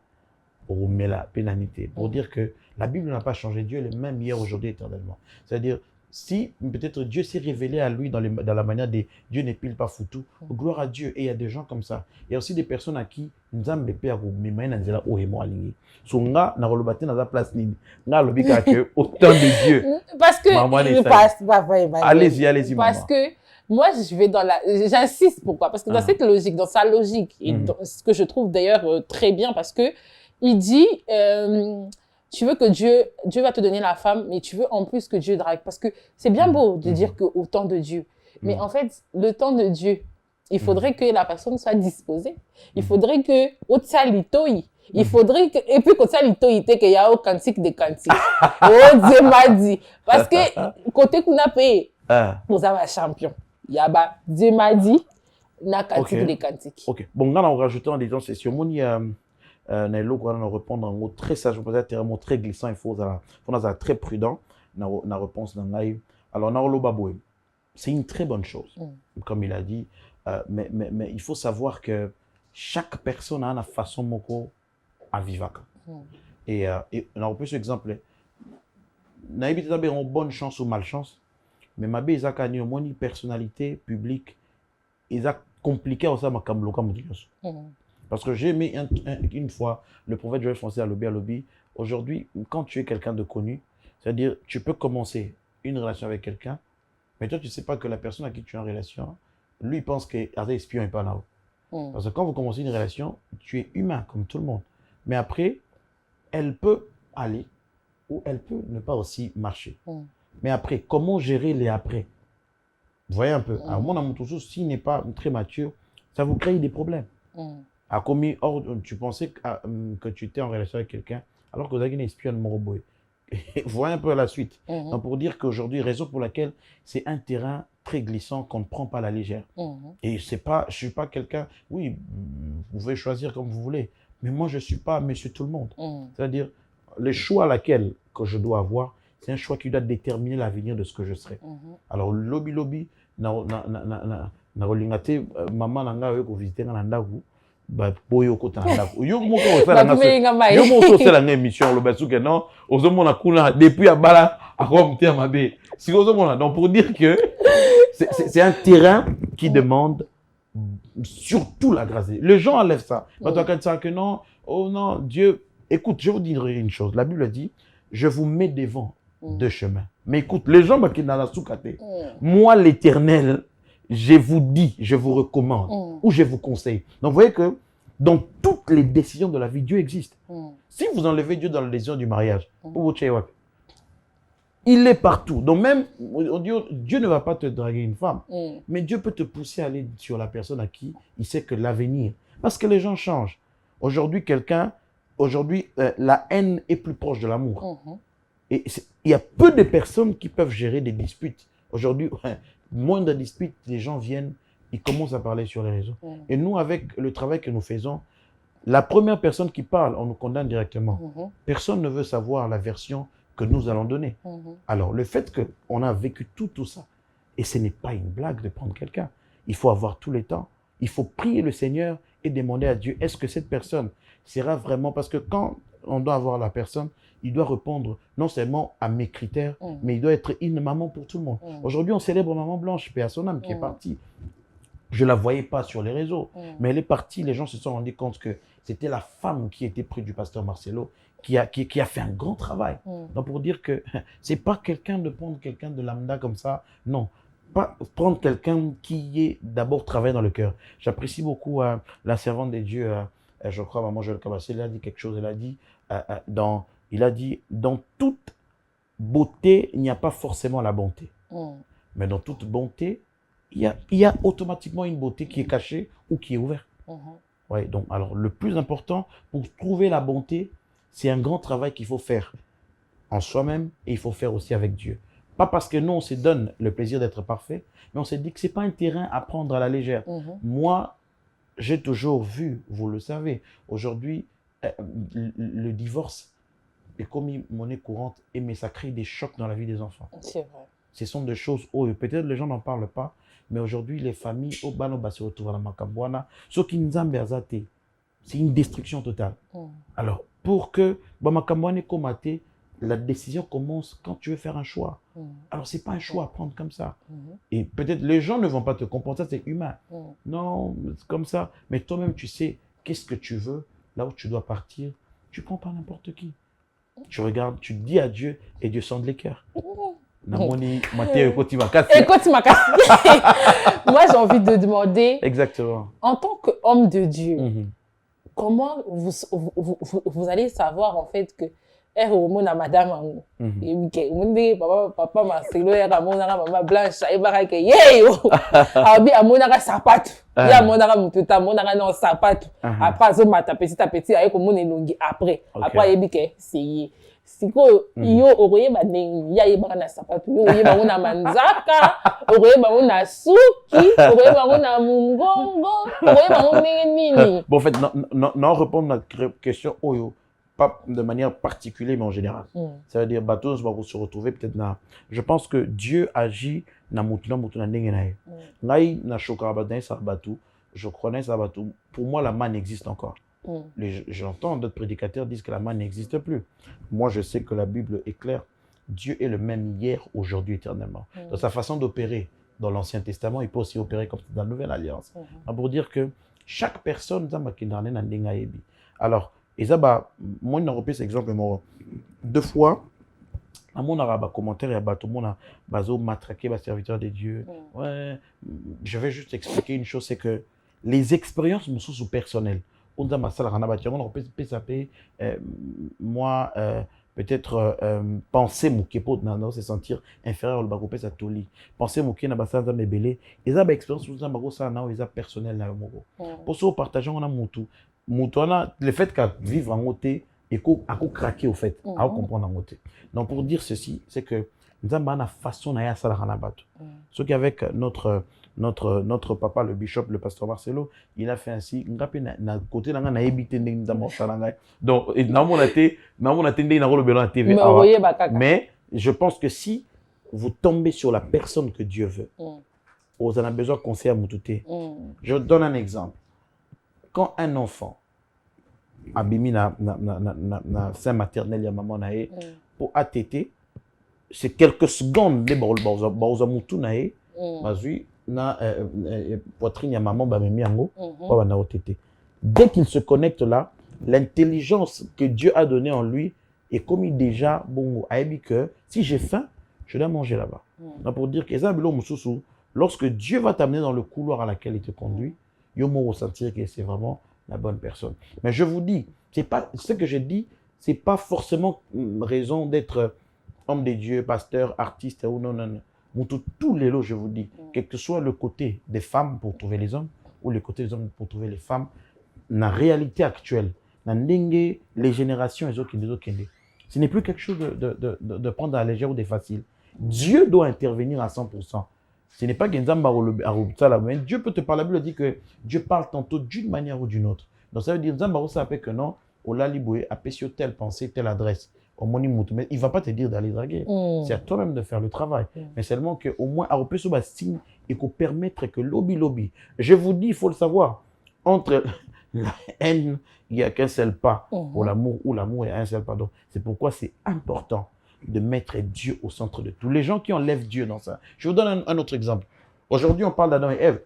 omela pénalité pour dire que la Bible n'a pas changé. Dieu est le même hier, aujourd'hui, éternellement. C'est-à-dire si peut-être Dieu s'est révélé à lui dans la manière des Dieu n'est pile pas foutu, gloire à Dieu. Et il y a des gens comme ça. Il y a aussi des personnes à qui Nzambe pe akomema na nzela oyo mo alingi. So nga na kolobate na za place nini. Nga lobi ka que autant de Dieu. Parce que allez-y, allez-y maman. Parce que moi je vais dans la j'insiste pourquoi? Parce que dans cette logique, dans sa logique et dans ce que je trouve d'ailleurs très bien parce que il dit tu veux que Dieu va te donner la femme, mais tu veux en plus que Dieu drague. Parce que c'est bien beau de dire qu'au temps de Dieu. Mais en fait, le temps de Dieu, il faudrait que la personne soit disposée. Il faudrait que, il faudrait que, et puis, quand ça l'itoï, qu'il y a au cantique des cantiques. Oh, Dieu m'a dit. Parce que, côté qu'on a payé, nous avons un champion. Il y a, Dieu m'a dit, na cantique des cantiques. Ok. Bon, là, on rajoute en disant, c'est sur mon, Nailo, quand on répond en mot très sage, peut-être un mot très glissant, il faut être très prudent dans la réponse d'un live. Alors, Naolo Baboué, c'est une très bonne chose, comme il a dit, mais il faut savoir que chaque personne a une façon moko à vivre. Et on a repris cet exemple. Naïbi peut avoir une bonne chance ou malchance, mais ma bé, ils ont une personnalité publique, ils ont compliqué aussi ma kamloka moutios. Parce que j'ai aimé une fois le prophète Joël Français à lobby. Aujourd'hui, quand tu es quelqu'un de connu, c'est-à-dire tu peux commencer une relation avec quelqu'un, mais toi tu ne sais pas que la personne à qui tu es en relation, lui il pense qu'il est espion et pas là. Parce que quand vous commencez une relation, tu es humain comme tout le monde. Mais après, elle peut aller ou elle peut ne pas aussi marcher. Mais après, comment gérer les après? Vous voyez un peu. Alors, mon toujours, s'il n'est pas très mature, ça vous crée des problèmes. A commis, or, tu pensais que tu étais en relation avec quelqu'un, alors que vous avez une espionne Moroboy. Voyez un peu la suite. Donc, pour dire qu'aujourd'hui, raison pour laquelle c'est un terrain très glissant qu'on ne prend pas à la légère. Et c'est pas, je suis pas quelqu'un, oui, vous pouvez choisir comme vous voulez, mais moi, je ne suis pas monsieur tout le monde. C'est-à-dire, le choix laquelle que je dois avoir, c'est un choix qui doit déterminer l'avenir de ce que je serai. Alors, lobby, na rolingate, maman nanga ko visiter na ndaku. Boyo kota ndako yo moko osala nga émission lo basu que non ozomona kuna depuis abala akomtia mabe si ozomona donc pour dire que c'est un terrain qui demande surtout la grâce. Les gens enlèvent ça. Quand tu as que non, oh non, Dieu, écoute, je vous dirai une chose. La Bible dit, je vous mets devant deux chemins. Mais écoute, les gens qui dans la soukate, moi l'Éternel, je vous dis, je vous recommande ou je vous conseille. Donc, vous voyez que dans toutes les décisions de la vie, Dieu existe. Si vous enlevez Dieu dans la décision du mariage, il est partout. Donc, même, Dieu ne va pas te draguer une femme, mais Dieu peut te pousser à aller sur la personne à qui il sait que l'avenir. Parce que les gens changent. Aujourd'hui, la haine est plus proche de l'amour. Et il y a peu de personnes qui peuvent gérer des disputes. Aujourd'hui, moins de disputes, les gens viennent, ils commencent à parler sur les réseaux. Et nous, avec le travail que nous faisons, la première personne qui parle, on nous condamne directement. Personne ne veut savoir la version que nous allons donner. Alors, le fait qu'on a vécu tout ça, et ce n'est pas une blague de prendre quelqu'un, il faut avoir tous les temps, il faut prier le Seigneur et demander à Dieu, est-ce que cette personne sera vraiment... Parce que quand on doit avoir la personne, il doit répondre non seulement à mes critères, mais il doit être une maman pour tout le monde. Aujourd'hui, on célèbre Maman Blanche, paix à son âme, qui est partie. Je ne la voyais pas sur les réseaux, mais elle est partie. Les gens se sont rendus compte que c'était la femme qui était près du pasteur Marcelo, qui a fait un grand travail. Donc, pour dire que ce n'est pas quelqu'un de prendre quelqu'un de lambda comme ça, non. Pas prendre quelqu'un qui est d'abord travaillé dans le cœur. J'apprécie beaucoup la servante de Dieu, je crois, Maman Joël Kabassé, elle a dit quelque chose, elle a dit... Il a dit, dans toute beauté, il n'y a pas forcément la bonté. Mais dans toute bonté, il y a automatiquement une beauté qui est cachée ou qui est ouverte. Ouais, donc, alors, le plus important, pour trouver la bonté, c'est un grand travail qu'il faut faire en soi-même et il faut faire aussi avec Dieu. Pas parce que nous, on se donne le plaisir d'être parfait, mais on s'est dit que ce n'est pas un terrain à prendre à la légère. Moi, j'ai toujours vu, vous le savez, aujourd'hui, le divorce est comme une monnaie courante, mais ça crée des chocs dans la vie des enfants. C'est vrai. Ce sont des choses où peut-être les gens n'en parlent pas, mais aujourd'hui, les familles, au bano se retrouvent à la Makambouana, ce qui nous a c'est une destruction totale. Alors, pour que Makambouane comate, la décision commence quand tu veux faire un choix. Alors, ce n'est pas un choix à prendre comme ça. Et peut-être les gens ne vont pas te comprendre, ça c'est humain. Non, c'est comme ça. Mais toi-même, tu sais qu'est-ce que tu veux, là où tu dois partir. Tu ne prends pas n'importe qui. Tu regardes, tu dis à Dieu et Dieu sonde les cœurs. Namoni, Mathieu, Ekoti Makasi. Ekoti Makasi. Moi, j'ai envie de demander, Exactement. en tant qu'homme de Dieu, comment vous allez savoir en fait que mona madame et papa Marcelo era monaka mama Blanche et baraka yeyo abi amonaka sapato ya monaka mututa monaka non sapato après zo mata petit à petit aye ko mona elongi après yebi ke c'est siko yo okoyeba ndenge ya yebaka na sapato yo oyeba ngo na manzaka okoyeba ngo na suki okoyeba ngo na mungongo okoyeba ngo ndenge nini. Bon, en fait non répondre à la question oyo pas de manière particulière, mais en général. Ça veut dire, bateau, on va se retrouver peut-être là. Je pense que Dieu agit dans mutuna n'engenaye. Ngai na chokarabadin sa bateau, je connais sa bateau. Pour moi, la manne existe encore. J'entends d'autres prédicateurs disent que la manne n'existe plus. Moi, je sais que la Bible est claire. Dieu est le même hier, aujourd'hui, éternellement. Dans sa façon d'opérer dans l'Ancien Testament, il peut aussi opérer comme dans la Nouvelle Alliance. Pour dire que chaque personne, alors, et ça, moi, je repère cet exemple, deux fois, à mon arabe, commentaire, il y a tout le monde a matraqué le serviteur de Dieu. Ouais, je vais juste expliquer une chose, c'est que les expériences me sont personnelles. On a ma salle, moi, peut-être penser mon képo, se sentir inférieur au bagopé, ça toli. Penser mon kéna, ça me belé. Et ça, expérience, ça, ça, personnel, pour ça, partageons, on a mon tout. Le fait qu'à vivre en côté et qu'à craquer au fait, à comprendre en côté. Donc pour dire ceci, c'est que nous avons une façon de faire ça. Ce qu'avec notre papa, le bishop, le pasteur Marcelo, il a fait ainsi. Côté donc mais je pense que si vous tombez sur la personne que Dieu veut, vous en avez besoin de conseils à Moutouté. Je donne un exemple. Quand un enfant abimi na sein maternel ya maman nae pour ATT, c'est quelques secondes de baoza mutu nae bazui na poitrine ya maman ba memi yango ba na OTT. Dès qu'il se connecte là, l'intelligence que Dieu a donnée en lui est commis déjà bon aibi que si j'ai faim, je dois manger là-bas. Donc pour dire que lorsque Dieu va t'amener dans le couloir à laquelle il te conduit, il va ressentir que c'est vraiment la bonne personne. Mais je vous dis, c'est pas ce que je dis, c'est pas forcément raison d'être homme de Dieu, pasteur, artiste ou non. Tous les lots, je vous dis, quel que soit le côté des femmes pour trouver les hommes ou le côté des hommes pour trouver les femmes, la réalité actuelle, les générations et autres, ce n'est plus quelque chose de prendre à la légère ou de facile. Dieu doit intervenir à 100%. Ce n'est pas mais Dieu peut te parler. La Bible dit que Dieu parle tantôt d'une manière ou d'une autre. Donc ça veut dire que non, sur telle pensée, telle adresse. Mais il ne va pas te dire d'aller draguer. C'est à toi-même de faire le travail. Mais seulement qu'au moins, il faut permettre que lobby. Je vous dis, il faut le savoir. Entre la haine, il n'y a qu'un seul pas pour l'amour, ou l'amour, il y a un seul pas. Donc c'est pourquoi c'est important de mettre Dieu au centre de tout. Les gens qui enlèvent Dieu dans ça. Je vous donne un autre exemple. Aujourd'hui, on parle d'Adam et Ève.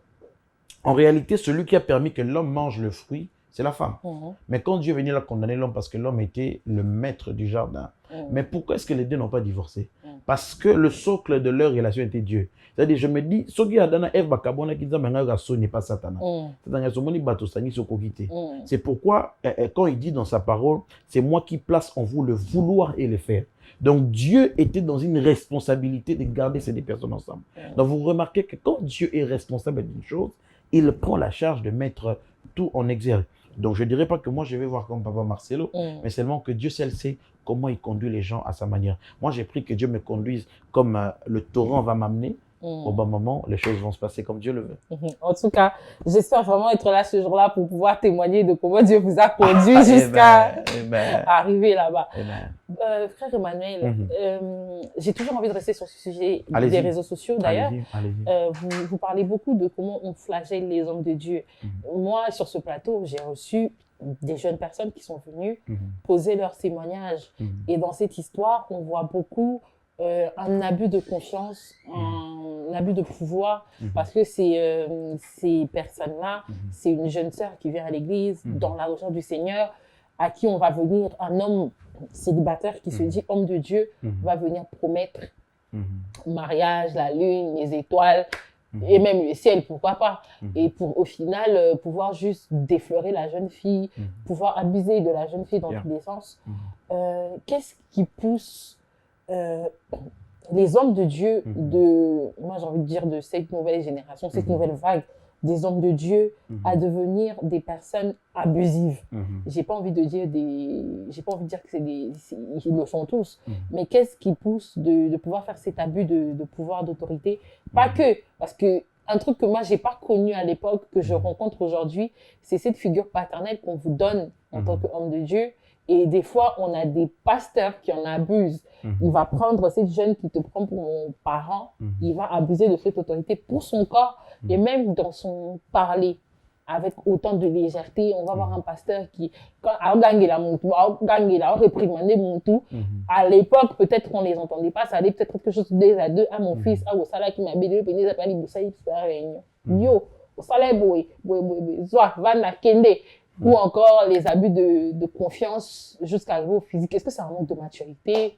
En réalité, celui qui a permis que l'homme mange le fruit, c'est la femme. Mais quand Dieu venait là condamner l'homme parce que l'homme était le maître du jardin. Mais pourquoi est-ce que les deux n'ont pas divorcé? Parce que le socle de leur relation était Dieu. C'est-à-dire, je me dis, ce qui a donné Ève, n'est pas Satan. C'est pourquoi, quand il dit dans sa parole, c'est moi qui place en vous le vouloir et le faire. Donc Dieu était dans une responsabilité de garder ces deux personnes ensemble. Donc vous remarquez que quand Dieu est responsable d'une chose, il prend la charge de mettre tout en exergue. Donc je ne dirais pas que moi je vais voir comme papa Marcelo, mais seulement que Dieu seul sait comment il conduit les gens à sa manière. Moi j'ai pris que Dieu me conduise comme le torrent va m'amener. au bon moment, les choses vont se passer comme Dieu le veut. En tout cas, j'espère vraiment être là ce jour-là pour pouvoir témoigner de comment Dieu vous a conduit jusqu'à arriver là-bas. Frère Emmanuel, j'ai toujours envie de rester sur ce sujet des réseaux sociaux d'ailleurs. Vous parlez beaucoup de comment on flagelle les hommes de Dieu. Moi, sur ce plateau, j'ai reçu des jeunes personnes qui sont venues poser leurs témoignages. Et dans cette histoire, on voit beaucoup un abus de confiance, un abus de pouvoir, parce que ces personnes-là, c'est une jeune sœur qui vient à l'église dans la recherche du Seigneur, à qui on va venir, un homme célibataire qui se dit homme de Dieu, va venir promettre mariage, la lune, les étoiles, et même le ciel, pourquoi pas. Et pour au final pouvoir juste déflorer la jeune fille, pouvoir abuser de la jeune fille dans tous les sens. Qu'est-ce qui pousse les hommes de Dieu, moi j'ai envie de dire de cette nouvelle génération, cette nouvelle vague des hommes de Dieu à devenir des personnes abusives? J'ai pas envie de dire que ils le font tous, mais qu'est-ce qui pousse de pouvoir faire cet abus de pouvoir, d'autorité? Pas que, parce que un truc que moi j'ai pas connu à l'époque, que je rencontre aujourd'hui, c'est cette figure paternelle qu'on vous donne en tant qu'homme de Dieu. Et des fois, on a des pasteurs qui en abusent. Il va prendre cette jeune qui te prend pour mon parent, il va abuser de cette autorité pour son corps et même dans son parler avec autant de légèreté. On va voir un pasteur qui, quand a gagné la montou, a réprimandé montou, à l'époque, peut-être qu'on les entendait pas, ça allait peut-être quelque chose des à deux à mon fils, à au salaire qui m'a béni, pénis à Paris, Boussaï, réunion. Yo, au salaire, zoa, va na kende. Ou encore les abus de confiance jusqu'à l'arrivée au physique. Est-ce que c'est un manque de maturité?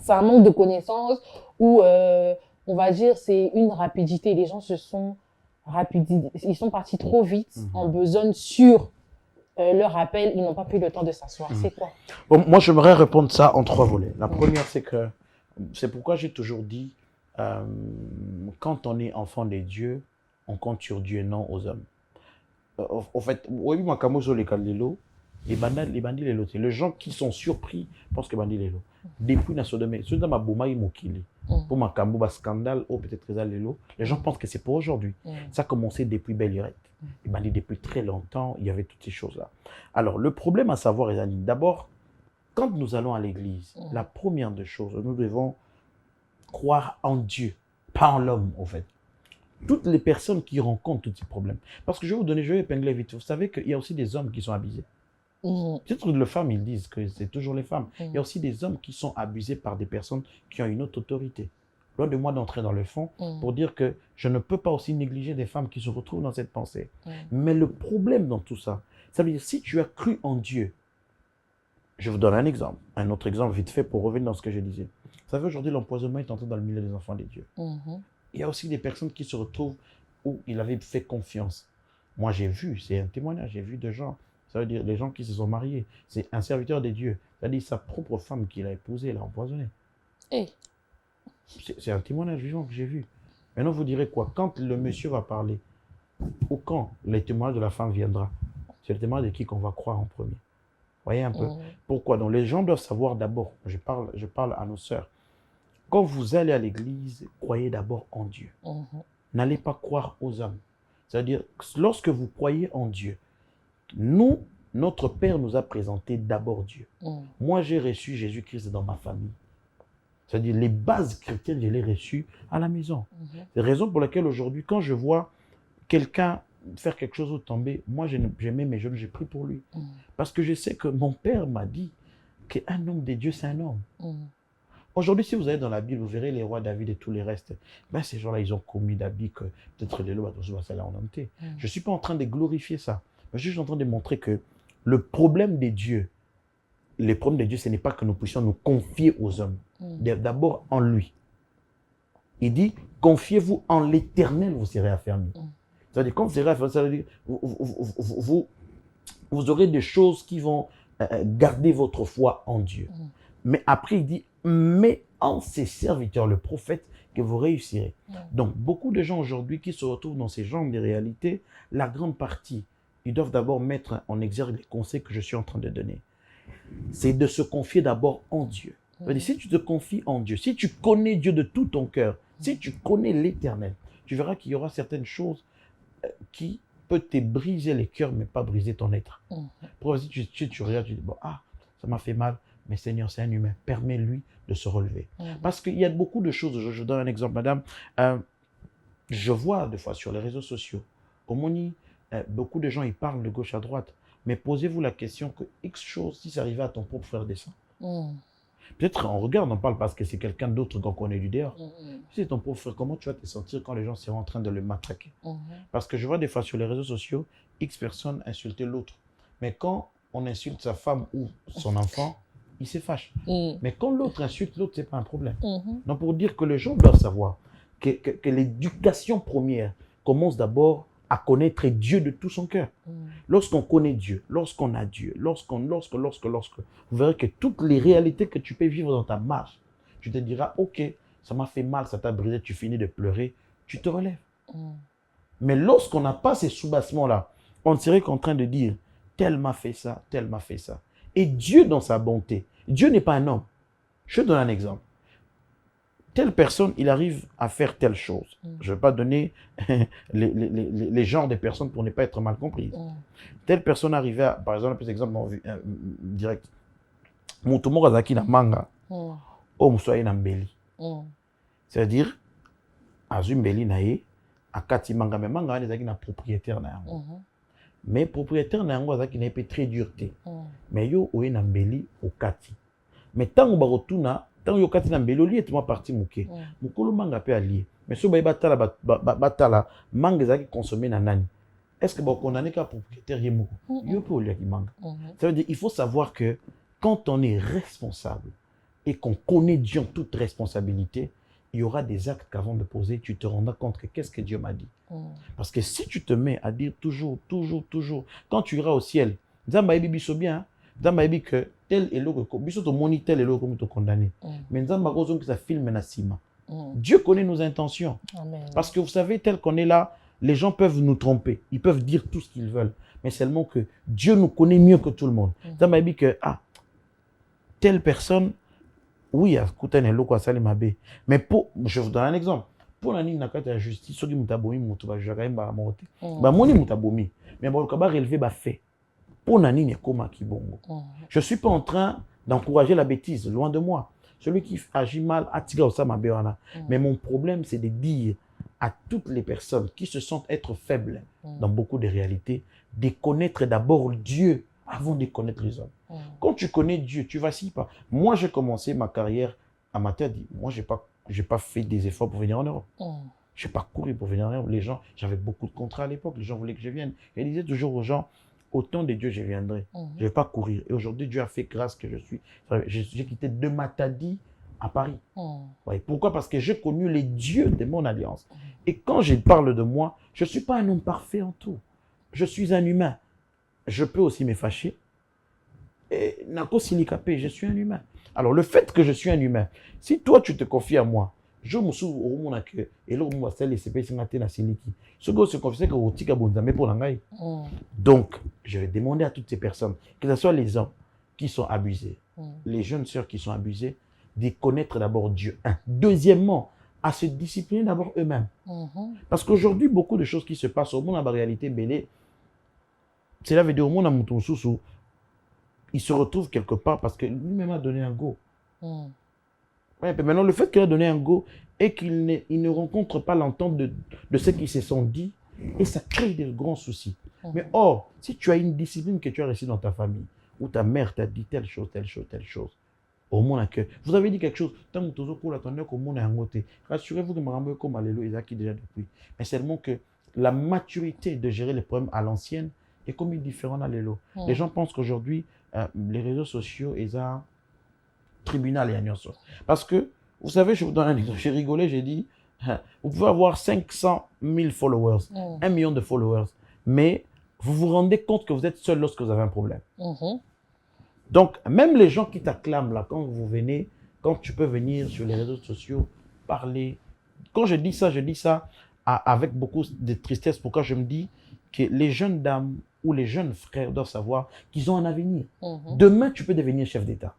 C'est un manque de connaissance? Ou on va dire c'est une rapidité? Les gens ils sont partis trop vite en besogne sur leur appel. Ils n'ont pas pris le temps de s'asseoir. C'est quoi? Bon, moi, j'aimerais répondre ça en 3 volets. La première, c'est pourquoi j'ai toujours dit, quand on est enfant des dieux, on compte sur Dieu et non aux hommes. En fait, oui, moi, comme les Kalilo, les bandits, les gens qui sont surpris pensent que bandits, depuis Nasodome, ceux dans ma bouma, ils m'ont killé. Pour ma kambo, scandale, ou peut-être les gens pensent que c'est pour aujourd'hui. Ça a commencé depuis Belle Lurette. Les bandits, depuis très longtemps, il y avait toutes ces choses-là. Alors, le problème à savoir, les amis, d'abord, quand nous allons à l'église, la première des choses, nous devons croire en Dieu, pas en l'homme, en fait. Toutes les personnes qui rencontrent tous ces problèmes. Parce que je vais épingler vite. Vous savez qu'il y a aussi des hommes qui sont abusés. Peut-être que les femmes, ils disent que c'est toujours les femmes. Il y a aussi des hommes qui sont abusés par des personnes qui ont une autre autorité. Loin de moi d'entrer dans le fond pour dire que je ne peux pas aussi négliger des femmes qui se retrouvent dans cette pensée. Mais le problème dans tout ça, ça veut dire si tu as cru en Dieu, je vous donne un exemple, un autre exemple vite fait pour revenir dans ce que je disais. Vous savez, aujourd'hui, l'empoisonnement est entré dans le milieu des enfants des dieux. Il y a aussi des personnes qui se retrouvent où il avait fait confiance. Moi, j'ai vu, c'est un témoignage, j'ai vu des gens, ça veut dire des gens qui se sont mariés. C'est un serviteur de Dieu. C'est-à-dire sa propre femme qu'il a épousée, il a empoisonné. C'est un témoignage vivant que j'ai vu. Maintenant, vous direz quoi? Quand le monsieur va parler, ou quand le témoignage de la femme viendra, c'est le témoignage de qui qu'on va croire en premier. Voyez un peu. Pourquoi? Donc, les gens doivent savoir d'abord, je parle à nos sœurs, quand vous allez à l'église, croyez d'abord en Dieu. N'allez pas croire aux hommes. C'est-à-dire, lorsque vous croyez en Dieu, notre Père nous a présenté d'abord Dieu. Moi, j'ai reçu Jésus-Christ dans ma famille. C'est-à-dire, les bases chrétiennes, je les ai reçues à la maison. C'est la raison pour laquelle aujourd'hui, quand je vois quelqu'un faire quelque chose ou tomber, moi, je mets mes genoux, j'ai pris pour lui. Parce que je sais que mon Père m'a dit qu'un homme de Dieu, c'est un homme. Aujourd'hui, si vous allez dans la Bible, vous verrez les rois David et tous les restes. Ben, ces gens-là, ils ont commis d'habits que peut-être les lois, je ne suis pas en train de glorifier ça. Mais je suis en train de montrer que le problème des dieux, ce n'est pas que nous puissions nous confier aux hommes. D'abord en lui. Il dit, confiez-vous en l'Éternel, vous serez affermis. C'est-à-dire, quand vous serez affermis, ça veut dire, vous aurez des choses qui vont garder votre foi en Dieu. Mais après, il dit, mais en ses serviteurs, le prophète, que vous réussirez. Donc, beaucoup de gens aujourd'hui qui se retrouvent dans ces genres de réalités, la grande partie, ils doivent d'abord mettre en exergue les conseils que je suis en train de donner. C'est de se confier d'abord en Dieu. C'est-à-dire, si tu te confies en Dieu, si tu connais Dieu de tout ton cœur, Si tu connais l'Éternel, tu verras qu'il y aura certaines choses qui peuvent te briser les cœurs, mais pas briser ton être. Pour si tu regardes, tu dis, bon, ah, ça m'a fait mal, mais Seigneur, c'est un humain. Permets-lui de se relever. Parce qu'il y a beaucoup de choses. Je donne un exemple, madame. Je vois des fois sur les réseaux sociaux, au Moni, beaucoup de gens, ils parlent de gauche à droite. Mais posez-vous la question que X chose, si ça arrivait à ton propre frère descend. Peut-être on regarde, on parle parce que c'est quelqu'un d'autre qu'on connaît du dehors. Si c'est ton propre frère, comment tu vas te sentir quand les gens seront en train de le matraquer? Parce que je vois des fois sur les réseaux sociaux, X personnes insulter l'autre. Mais quand on insulte sa femme ou son enfant, il se fâche. Mais quand l'autre insulte l'autre, ce n'est pas un problème. Donc pour dire que les gens doivent savoir que l'éducation première commence d'abord à connaître Dieu de tout son cœur. Lorsqu'on connaît Dieu, lorsqu'on a Dieu, lorsque, vous verrez que toutes les réalités que tu peux vivre dans ta marche, tu te diras, ok, ça m'a fait mal, ça t'a brisé, tu finis de pleurer, tu te relèves. Mais lorsqu'on n'a pas ces soubassements-là, on serait qu'en train de dire, tel m'a fait ça, tel m'a fait ça. Et Dieu dans sa bonté, Dieu n'est pas un homme. Je donne un exemple. Telle personne, il arrive à faire telle chose. Je ne vais pas donner les genres de personnes pour ne pas être mal comprise. Telle personne arrivait à, par exemple, un exemple direct. Mutumo Kazaki na manga, o musoi na mbeli. C'est-à-dire, azu mbeli na ye, akati manga, mais manga ne zaki na propriétaire na yango. Mais propriétaire na yango azaki na épée très dureté. Mais yo oye na mbeli au kati. Mais tant que barotuna, tant yo kati na mbeli oli et moi parti muke. Mukolo manga pe allié. Mais so ba batala manga zaki consommer na nani. Est-ce que ba condamné ka propriétaire yemoko? Yo pe oli ki manga. Ça veut dire il faut savoir que quand on est responsable et qu'on connaît Dieu en toute responsabilité, il y aura des actes qu'avant de poser, tu te rendras compte que qu'est-ce que Dieu m'a dit. Parce que si tu te mets à dire toujours, quand tu iras au ciel, Nzambaïbi biso bien, Nzambaïbi que tel est l'eau, biso to moni tel est l'eau comme te condamné. Mais Nzambaïbi que ça filme na sima. Dieu connaît nos intentions. Amen. Parce que vous savez, tel qu'on est là, les gens peuvent nous tromper. Ils peuvent dire tout ce qu'ils veulent. Mais seulement que Dieu nous connaît mieux que tout le monde. Nzambaïbi que, telle personne, oui, mais pour, je vous donne un exemple. Pour la ligne de la justice, ceux qui m'ont abomi, m'ont abomi. Mais bon, le relevé ba fait. Pour la ligne, je ne suis pas en train d'encourager la bêtise, loin de moi. Celui qui agit mal, attire ça ma béana. Mais mon problème, c'est de dire à toutes les personnes qui se sentent être faibles dans beaucoup de réalités, de connaître d'abord Dieu avant de connaître les hommes. Quand tu connais Dieu, tu vacilles pas. Moi, j'ai commencé ma carrière amateur. Moi, je n'ai pas fait des efforts pour venir en Europe. Je n'ai pas couru pour venir en Europe. Les gens, j'avais beaucoup de contrats à l'époque. Les gens voulaient que je vienne. Je disais toujours aux gens, au temps de Dieu, je viendrai. Je ne vais pas courir. Et aujourd'hui, Dieu a fait grâce que je suis. J'ai quitté de Matadi à Paris. Ouais. Pourquoi? Parce que j'ai connu les dieux de mon alliance. Et quand je parle de moi, je ne suis pas un homme parfait en tout. Je suis un humain. Je peux aussi me fâcher. Et Nako Sinikapé, je suis un humain. Alors, le fait que je suis un humain, si toi, tu te confies à moi, je me souviens au moment que et là, on va se laisser passer na Siliki. Ce gars se confie que Otika Bonzame pour l'angaï. Donc, je vais demander à toutes ces personnes, que ce soit les hommes qui sont abusés, les jeunes sœurs qui sont abusées, de connaître d'abord Dieu. Deuxièmement, à se discipliner d'abord eux-mêmes. Parce qu'aujourd'hui, beaucoup de choses qui se passent au monde, en réalité, belé, cela veut dire au monde, il se retrouve quelque part parce que lui-même a donné un go. Ouais, mais maintenant, le fait qu'il a donné un go et qu'il ne rencontre pas l'entente de ce qui se sont dit, et ça crée des grands soucis. Mais or, si tu as une discipline que tu as reçue dans ta famille, où ta mère t'a dit telle chose, au moins que vous avez dit quelque chose, tant que vous attendez qu'au monde a un côté, rassurez-vous que Marambo comme Alélo est acquis déjà depuis. Mais seulement que la maturité de gérer les problèmes à l'ancienne est comme différent à l'élo. Les gens pensent qu'aujourd'hui, les réseaux sociaux, ils ont tribunal et agnon. Parce que, vous savez, je vous donne un exemple. J'ai rigolé, j'ai dit, vous pouvez avoir 500 000 followers, 1 million de followers, mais vous vous rendez compte que vous êtes seul lorsque vous avez un problème. Donc, même les gens qui t'acclament là, quand vous venez, quand tu peux venir sur les réseaux sociaux, parler. Quand je dis ça avec beaucoup de tristesse. Pourquoi je me dis que les jeunes dames ou les jeunes frères doivent savoir qu'ils ont un avenir. Demain, tu peux devenir chef d'État.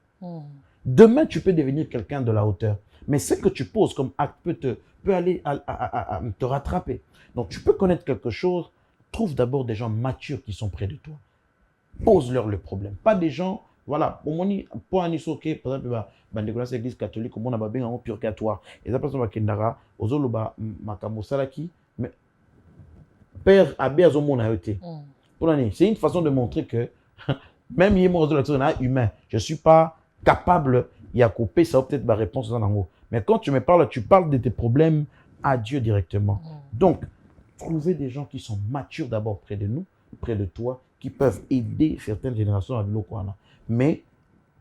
Demain, tu peux devenir quelqu'un de la hauteur. Mais ce que tu poses comme acte peut peut aller à te rattraper. Donc, tu peux connaître quelque chose, trouve d'abord des gens matures qui sont près de toi. Pose-leur le problème. Pas des gens, voilà, pour un isoké, par exemple, l'église catholique, on a bien un purgatoire. Et ça, personne va kendara, ozoloba, makamo salaki, mais père abbé à mon ayote. C'est une façon de montrer que même yémo humain, je ne suis pas capable, il y a coupé, ça va peut-être ma réponse dans l'amour. Mais quand tu me parles, tu parles de tes problèmes à Dieu directement. Donc, trouver des gens qui sont matures d'abord près de nous, près de toi, qui peuvent aider certaines générations à l'Okwana. Mais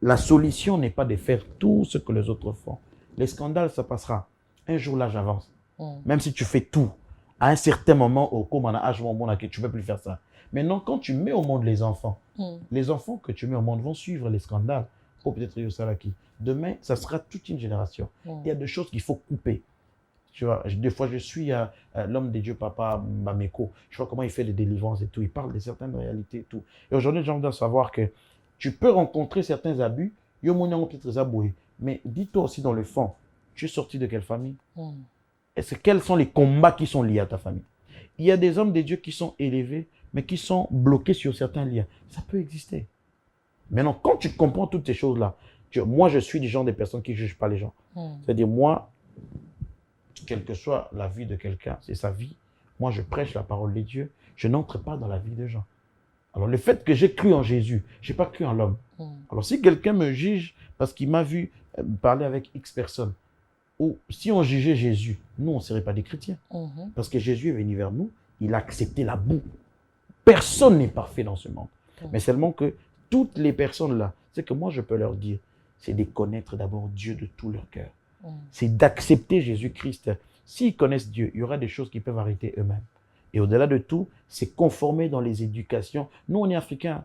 la solution n'est pas de faire tout ce que les autres font. Les scandales, ça passera. Un jour, là, j'avance. Même si tu fais tout, à un certain moment, au tu ne peux plus faire ça. Maintenant, quand tu mets au monde les enfants que tu mets au monde vont suivre les scandales. Oh, peut-être Yosalaki. Demain, ça sera toute une génération. Il y a des choses qu'il faut couper. Tu vois, des fois, je suis l'homme de Dieu, Papa Bameko. Je vois comment il fait des délivrances et tout. Il parle de certaines réalités et tout. Et aujourd'hui, les gens doivent savoir que tu peux rencontrer certains abus. Mais dis-toi aussi dans le fond, tu es sorti de quelle famille? Quels sont les combats qui sont liés à ta famille? Il y a des hommes de Dieu qui sont élevés, mais qui sont bloqués sur certains liens. Ça peut exister. Maintenant, quand tu comprends toutes ces choses-là, moi, je suis du genre de personnes qui ne jugent pas les gens. C'est-à-dire, moi, quelle que soit la vie de quelqu'un, c'est sa vie. Moi, je prêche la parole de Dieu. Je n'entre pas dans la vie des gens. Alors, le fait que j'ai cru en Jésus, je n'ai pas cru en l'homme. Alors, si quelqu'un me juge parce qu'il m'a vu parler avec X personnes, ou si on jugeait Jésus, nous, on ne serait pas des chrétiens. Parce que Jésus est venu vers nous, il a accepté la boue. Personne n'est parfait dans ce monde. Mais seulement que toutes les personnes là, c'est que moi, je peux leur dire, c'est de connaître d'abord Dieu de tout leur cœur. C'est d'accepter Jésus-Christ. S'ils connaissent Dieu, il y aura des choses qui peuvent arrêter eux-mêmes. Et au-delà de tout, c'est conformer dans les éducations. Nous, on est Africains.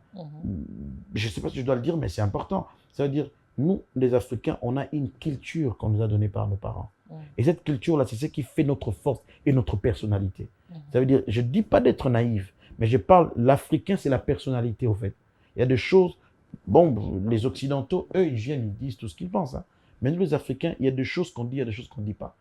Je ne sais pas si je dois le dire, mais c'est important. Ça veut dire, nous, les Africains, on a une culture qu'on nous a donnée par nos parents. Et cette culture-là, c'est ce qui fait notre force et notre personnalité. Ça veut dire, je ne dis pas d'être naïf, mais je parle, l'Africain, c'est la personnalité, au fait. Il y a des choses, bon, les Occidentaux, eux, ils viennent, ils disent tout ce qu'ils pensent. Mais nous, les Africains, il y a des choses qu'on dit, il y a des choses qu'on ne dit pas.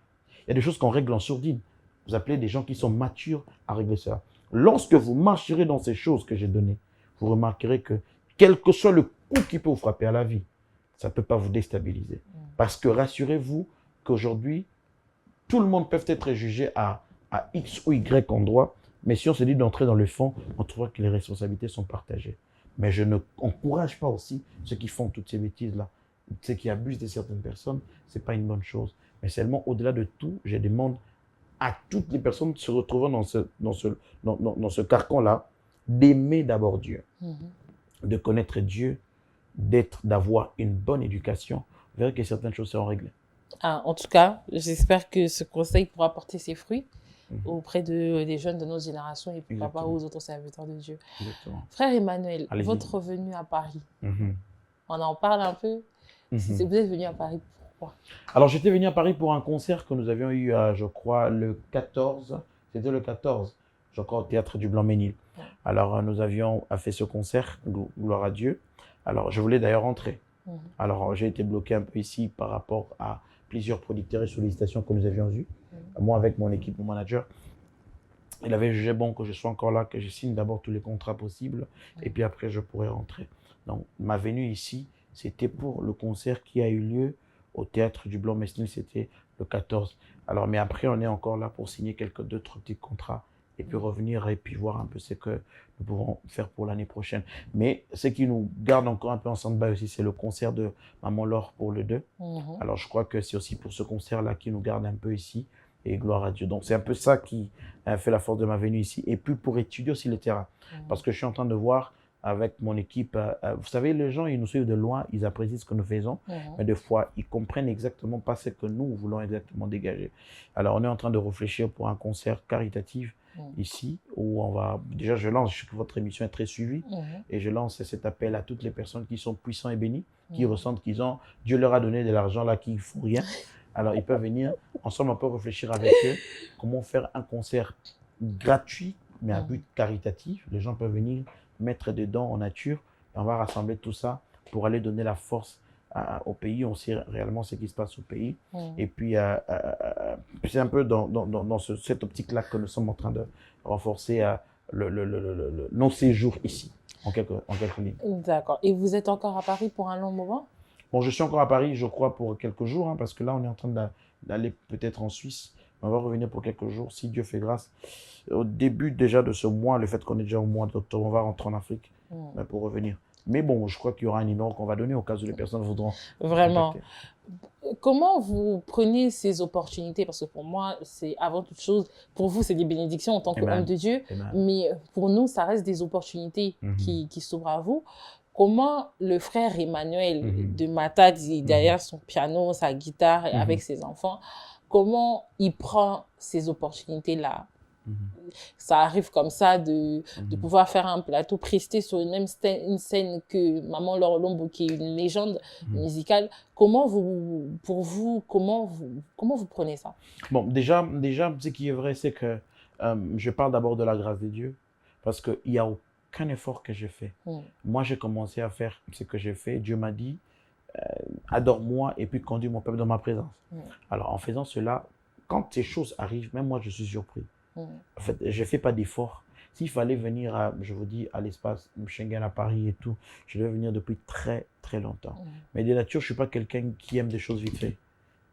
Il y a des choses qu'on règle en sourdine. Vous appelez des gens qui sont matures à régler ça. Lorsque vous marcherez dans ces choses que j'ai données, vous remarquerez que quel que soit le coup qui peut vous frapper à la vie, ça ne peut pas vous déstabiliser. Parce que rassurez-vous qu'aujourd'hui, tout le monde peut être jugé à X ou Y endroit, mais si on se dit d'entrer dans le fond, on trouvera que les responsabilités sont partagées. Mais je n'encourage pas aussi ceux qui font toutes ces bêtises-là. Ceux qui abusent de certaines personnes, ce n'est pas une bonne chose. Mais seulement, au-delà de tout, je demande à toutes les personnes se retrouvant dans ce carcan-là, d'aimer d'abord Dieu, de connaître Dieu, d'avoir une bonne éducation. Vous verrez que certaines choses seront réglées. En tout cas, j'espère que ce conseil pourra porter ses fruits auprès des jeunes de notre génération et pourquoi pas aux autres serviteurs de Dieu. Exactement. Frère Emmanuel, votre venue à Paris, on en parle un peu. Si vous êtes venu à Paris, pourquoi? Alors, j'étais venu à Paris pour un concert que nous avions eu, je crois, le 14. C'était le 14, je crois, au Théâtre du Blanc-Ménil. Alors, nous avions fait ce concert, gloire à Dieu. Alors, je voulais d'ailleurs rentrer. Alors, j'ai été bloqué un peu ici par rapport à plusieurs producteurs et sollicitations que nous avions eues. Moi, avec mon équipe, mon manager, il avait jugé bon que je sois encore là, que je signe d'abord tous les contrats possibles, et puis après, je pourrais rentrer. Donc, ma venue ici, c'était pour le concert qui a eu lieu au Théâtre du Blanc-Ménil, c'était le 14. Alors, mais après, on est encore là pour signer d'autres petits contrats et puis revenir et puis voir un peu ce que nous pouvons faire pour l'année prochaine. Mais ce qui nous garde encore un peu en stand-by aussi, c'est le concert de Maman Laure pour le 2. Alors, je crois que c'est aussi pour ce concert-là qui nous garde un peu ici. Et gloire à Dieu. Donc, c'est un peu ça qui a fait la force de ma venue ici. Et puis, pour étudier aussi le terrain. Parce que je suis en train de voir avec mon équipe, vous savez, les gens, ils nous suivent de loin, ils apprécient ce que nous faisons, mais des fois, ils comprennent exactement pas ce que nous voulons exactement dégager. Alors, on est en train de réfléchir pour un concert caritatif ici, où on va, déjà, je lance, je sais que votre émission est très suivie, et je lance cet appel à toutes les personnes qui sont puissants et bénis, qui ressentent qu'ils ont, Dieu leur a donné de l'argent là, qui ne font rien. Alors, ils peuvent venir, ensemble, on peut réfléchir avec eux, comment faire un concert gratuit, mais à but caritatif. Les gens peuvent venir mettre des dons en nature, et on va rassembler tout ça pour aller donner la force au pays, on sait réellement ce qui se passe au pays. Et puis, c'est un peu dans cette optique-là que nous sommes en train de renforcer nos séjours ici, en quelques lignes. D'accord. Et vous êtes encore à Paris pour un long moment? Bon, je suis encore à Paris, je crois, pour quelques jours, hein, parce que là, on est en train d'aller peut-être en Suisse. On va revenir pour quelques jours, si Dieu fait grâce. Au début déjà de ce mois, le fait qu'on est déjà au mois d'octobre, on va rentrer en Afrique pour revenir. Mais bon, je crois qu'il y aura un numéro qu'on va donner au cas où les personnes voudront. Vraiment. Contacter. Comment vous prenez ces opportunités? Parce que pour moi, c'est avant toute chose, pour vous, c'est des bénédictions en tant qu'homme de Dieu. Amen. Mais pour nous, ça reste des opportunités qui s'ouvrent à vous. Comment le frère Emmanuel de Matadi, derrière son piano, sa guitare, et avec ses enfants, comment il prend ces opportunités-là? Ça arrive comme ça de pouvoir faire un plateau, prester sur une scène que Maman Laure Lombo, qui est une légende musicale. Comment vous prenez ça? Bon, déjà, ce qui est vrai, c'est que je parle d'abord de la grâce de Dieu, parce qu'il n'y a aucun effort que j'ai fait. Moi, j'ai commencé à faire ce que j'ai fait. Dieu m'a dit, adore-moi et puis conduis mon peuple dans ma présence. Alors, en faisant cela, quand ces choses arrivent, même moi, je suis surpris. En fait, je ne fais pas d'effort. S'il fallait venir, je vous dis, à l'espace Schengen à Paris et tout, je devais venir depuis très, très longtemps. Mais de nature, je ne suis pas quelqu'un qui aime des choses vite fait.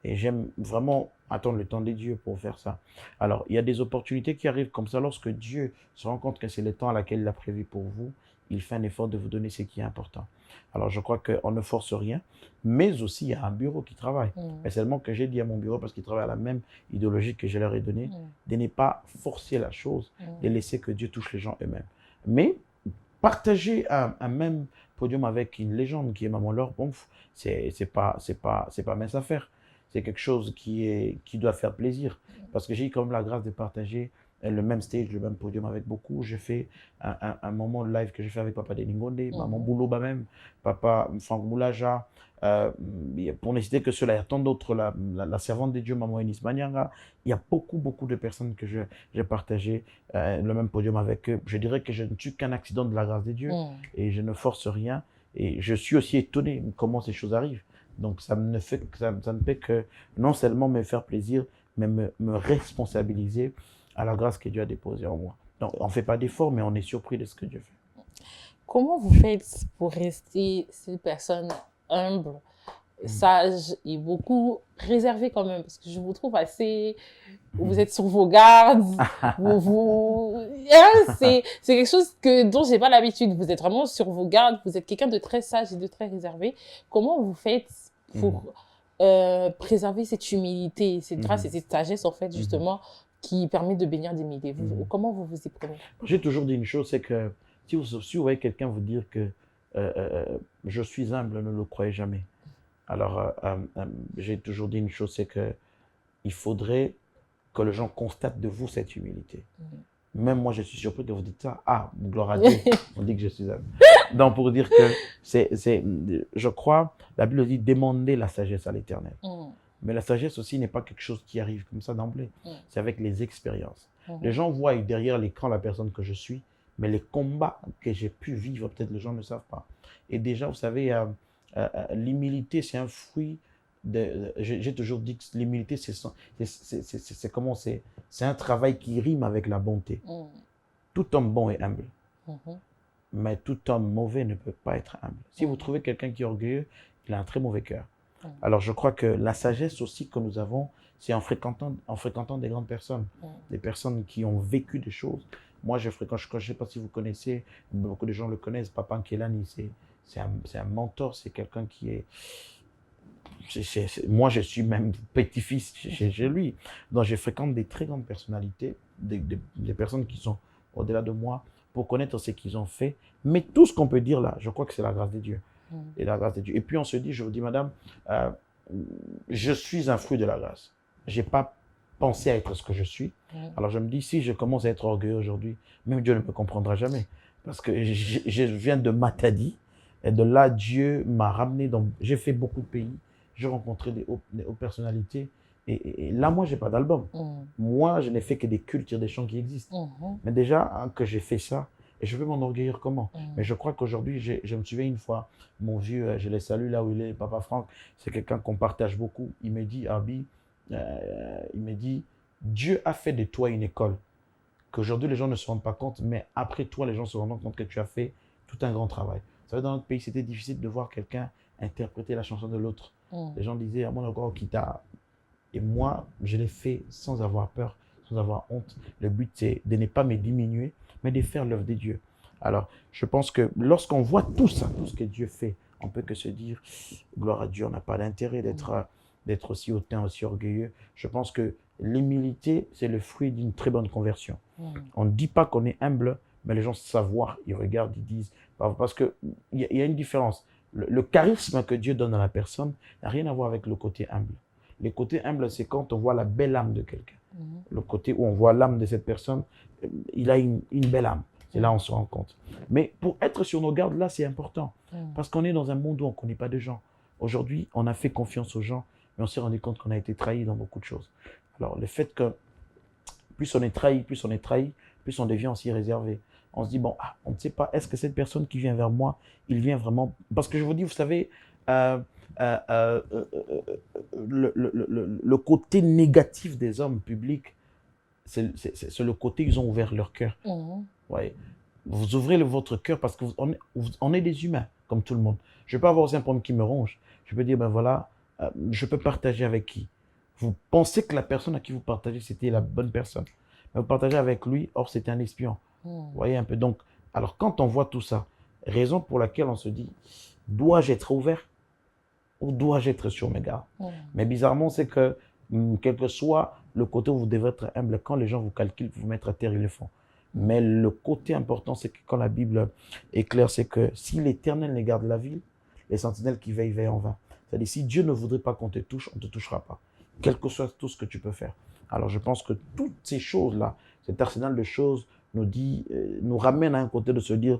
Et j'aime vraiment attendre le temps de Dieu pour faire ça. Alors, il y a des opportunités qui arrivent comme ça. Lorsque Dieu se rend compte que c'est le temps à laquelle il a prévu pour vous, il fait un effort de vous donner ce qui est important. Alors, je crois qu'on ne force rien, mais aussi, il y a un bureau qui travaille. Mais seulement que j'ai dit à mon bureau, parce qu'il travaille à la même idéologie que je leur ai donnée, de ne pas forcer la chose, de laisser que Dieu touche les gens eux-mêmes. Mais partager un même podium avec une légende qui est Maman Laure, bon, c'est pas mince à faire. C'est quelque chose qui doit faire plaisir. Parce que j'ai eu quand même la grâce de partager le même stage, le même podium avec beaucoup. J'ai fait un moment de live que j'ai fait avec Papa Deningonde, Maman Bouloba même, Papa Franck Moulaja, pour ne citer que cela, il y a tant d'autres, la servante de Dieu, Maman Enis Manyanga. Il y a beaucoup de personnes que j'ai partagé le même podium avec eux. Je dirais que je ne suis qu'un accident de la grâce de Dieu et je ne force rien. Et je suis aussi étonné comment ces choses arrivent. Donc ça ne fait que non seulement me faire plaisir, mais me responsabiliser à la grâce que Dieu a déposée en moi. Donc on ne fait pas d'effort, mais on est surpris de ce que Dieu fait. Comment vous faites pour rester cette personne humble, sage et beaucoup réservée quand même? Parce que je vous trouve assez... Vous êtes sur vos gardes, c'est quelque chose dont j'ai pas l'habitude. Vous êtes vraiment sur vos gardes, vous êtes quelqu'un de très sage et de très réservé. Comment vous faites pour préserver cette humilité, cette grâce et cette sagesse, en fait, justement, qui permet de bénir des milliers? Comment vous vous y prenez? J'ai toujours dit une chose, c'est que si vous voyez quelqu'un vous dire que je suis humble, ne le croyez jamais. Alors, j'ai toujours dit une chose, c'est que il faudrait que les gens constatent de vous cette humilité. Même moi, je suis surpris que vous dites ça. Ah, gloire à Dieu, on dit que je suis humble. Donc, pour dire que je crois, la Bible dit, demandez la sagesse à l'Éternel. Mais la sagesse aussi n'est pas quelque chose qui arrive comme ça d'emblée. C'est avec les expériences. Les gens voient derrière l'écran la personne que je suis, mais les combats que j'ai pu vivre, peut-être les gens ne savent pas. Et déjà, vous savez, l'humilité, c'est un fruit. J'ai toujours dit que l'humilité, c'est un travail qui rime avec la bonté. Tout homme bon est humble. Mais tout homme mauvais ne peut pas être humble. Si vous trouvez quelqu'un qui est orgueilleux, il a un très mauvais cœur. Alors je crois que la sagesse aussi que nous avons, c'est en fréquentant des grandes personnes, des personnes qui ont vécu des choses. Moi, je fréquente, je ne sais pas si vous connaissez, beaucoup de gens le connaissent, Papa Nkelani, c'est un mentor, c'est quelqu'un qui est... moi, je suis même petit-fils chez lui. Donc, je fréquente des très grandes personnalités, des personnes qui sont au-delà de moi, pour connaître ce qu'ils ont fait. Mais tout ce qu'on peut dire là, je crois que c'est la grâce de Dieu. Et la grâce de Dieu. Et puis, on se dit, je vous dis, madame, je suis un fruit de la grâce. Je n'ai pas pensé à être ce que je suis. Alors, je me dis, si je commence à être orgueilleux aujourd'hui, même Dieu ne me comprendra jamais. Parce que je viens de Matadi. Et de là, Dieu m'a ramené dans... J'ai fait beaucoup de pays. J'ai rencontré des hautes personnalités. Et là, moi, je n'ai pas d'album. Moi, je n'ai fait que des cultes, des chants qui existent. Mais déjà, que j'ai fait ça, Et je veux m'enorgueillir comment? Mais je crois qu'aujourd'hui, je me souviens une fois, mon vieux, je les salue là où il est, Papa Franck, c'est quelqu'un qu'on partage beaucoup. Il me dit, Abi, il me dit, Dieu a fait de toi une école. Qu'aujourd'hui, les gens ne se rendent pas compte, mais après toi, les gens se rendent compte que tu as fait tout un grand travail. Vous savez, dans notre pays, c'était difficile de voir quelqu'un interpréter la chanson de l'autre. Les gens disaient, à mon encore qui t'a. Et moi, je l'ai fait sans avoir peur, sans avoir honte. Le but, c'est de ne pas me diminuer, mais de faire l'œuvre de Dieu. Alors, je pense que lorsqu'on voit tout ça, tout ce que Dieu fait, on peut que se dire, gloire à Dieu, on n'a pas d'intérêt d'être aussi hautain, aussi orgueilleux. Je pense que l'humilité, c'est le fruit d'une très bonne conversion. On ne dit pas qu'on est humble, mais les gens savent voir, ils regardent, ils disent. Parce qu'il y a une différence. Le charisme que Dieu donne à la personne n'a rien à voir avec le côté humble. Le côté humble, c'est quand on voit la belle âme de quelqu'un. Le côté où on voit l'âme de cette personne, il a une belle âme. C'est là où on se rend compte. Mais pour être sur nos gardes, là, c'est important. Parce qu'on est dans un monde où on ne connaît pas de gens. Aujourd'hui, on a fait confiance aux gens, mais on s'est rendu compte qu'on a été trahi dans beaucoup de choses. Alors, le fait que plus on est trahi, plus on devient aussi réservé. On se dit, bon, on ne sait pas, est-ce que cette personne qui vient vers moi, il vient vraiment... Parce que je vous dis, vous savez, le côté négatif des hommes publics, c'est le côté ils ont ouvert leur cœur. Ouais. Vous ouvrez votre cœur parce qu'on est des humains, comme tout le monde. Je peux avoir aussi un problème qui me ronge. Je peux dire, ben voilà, je peux partager avec qui? Vous pensez que la personne à qui vous partagez, c'était la bonne personne. Mais vous partagez avec lui, or c'était un espion. Vous voyez un peu. Donc, alors quand on voit tout ça, raison pour laquelle on se dit, dois-je être ouvert ou dois-je être sur mes gardes? Mais bizarrement, c'est que, quel que soit le côté où vous devez être humble, quand les gens vous calculent, vous mettre à terre, ils le font. Mais le côté important, c'est que quand la Bible est claire, c'est que si l'Éternel ne garde la ville, les sentinelles qui veillent, veillent en vain. C'est-à-dire, si Dieu ne voudrait pas qu'on te touche, on ne te touchera pas. Quel que soit tout ce que tu peux faire. Alors, je pense que toutes ces choses-là, cet arsenal de choses nous ramène à un côté de se dire,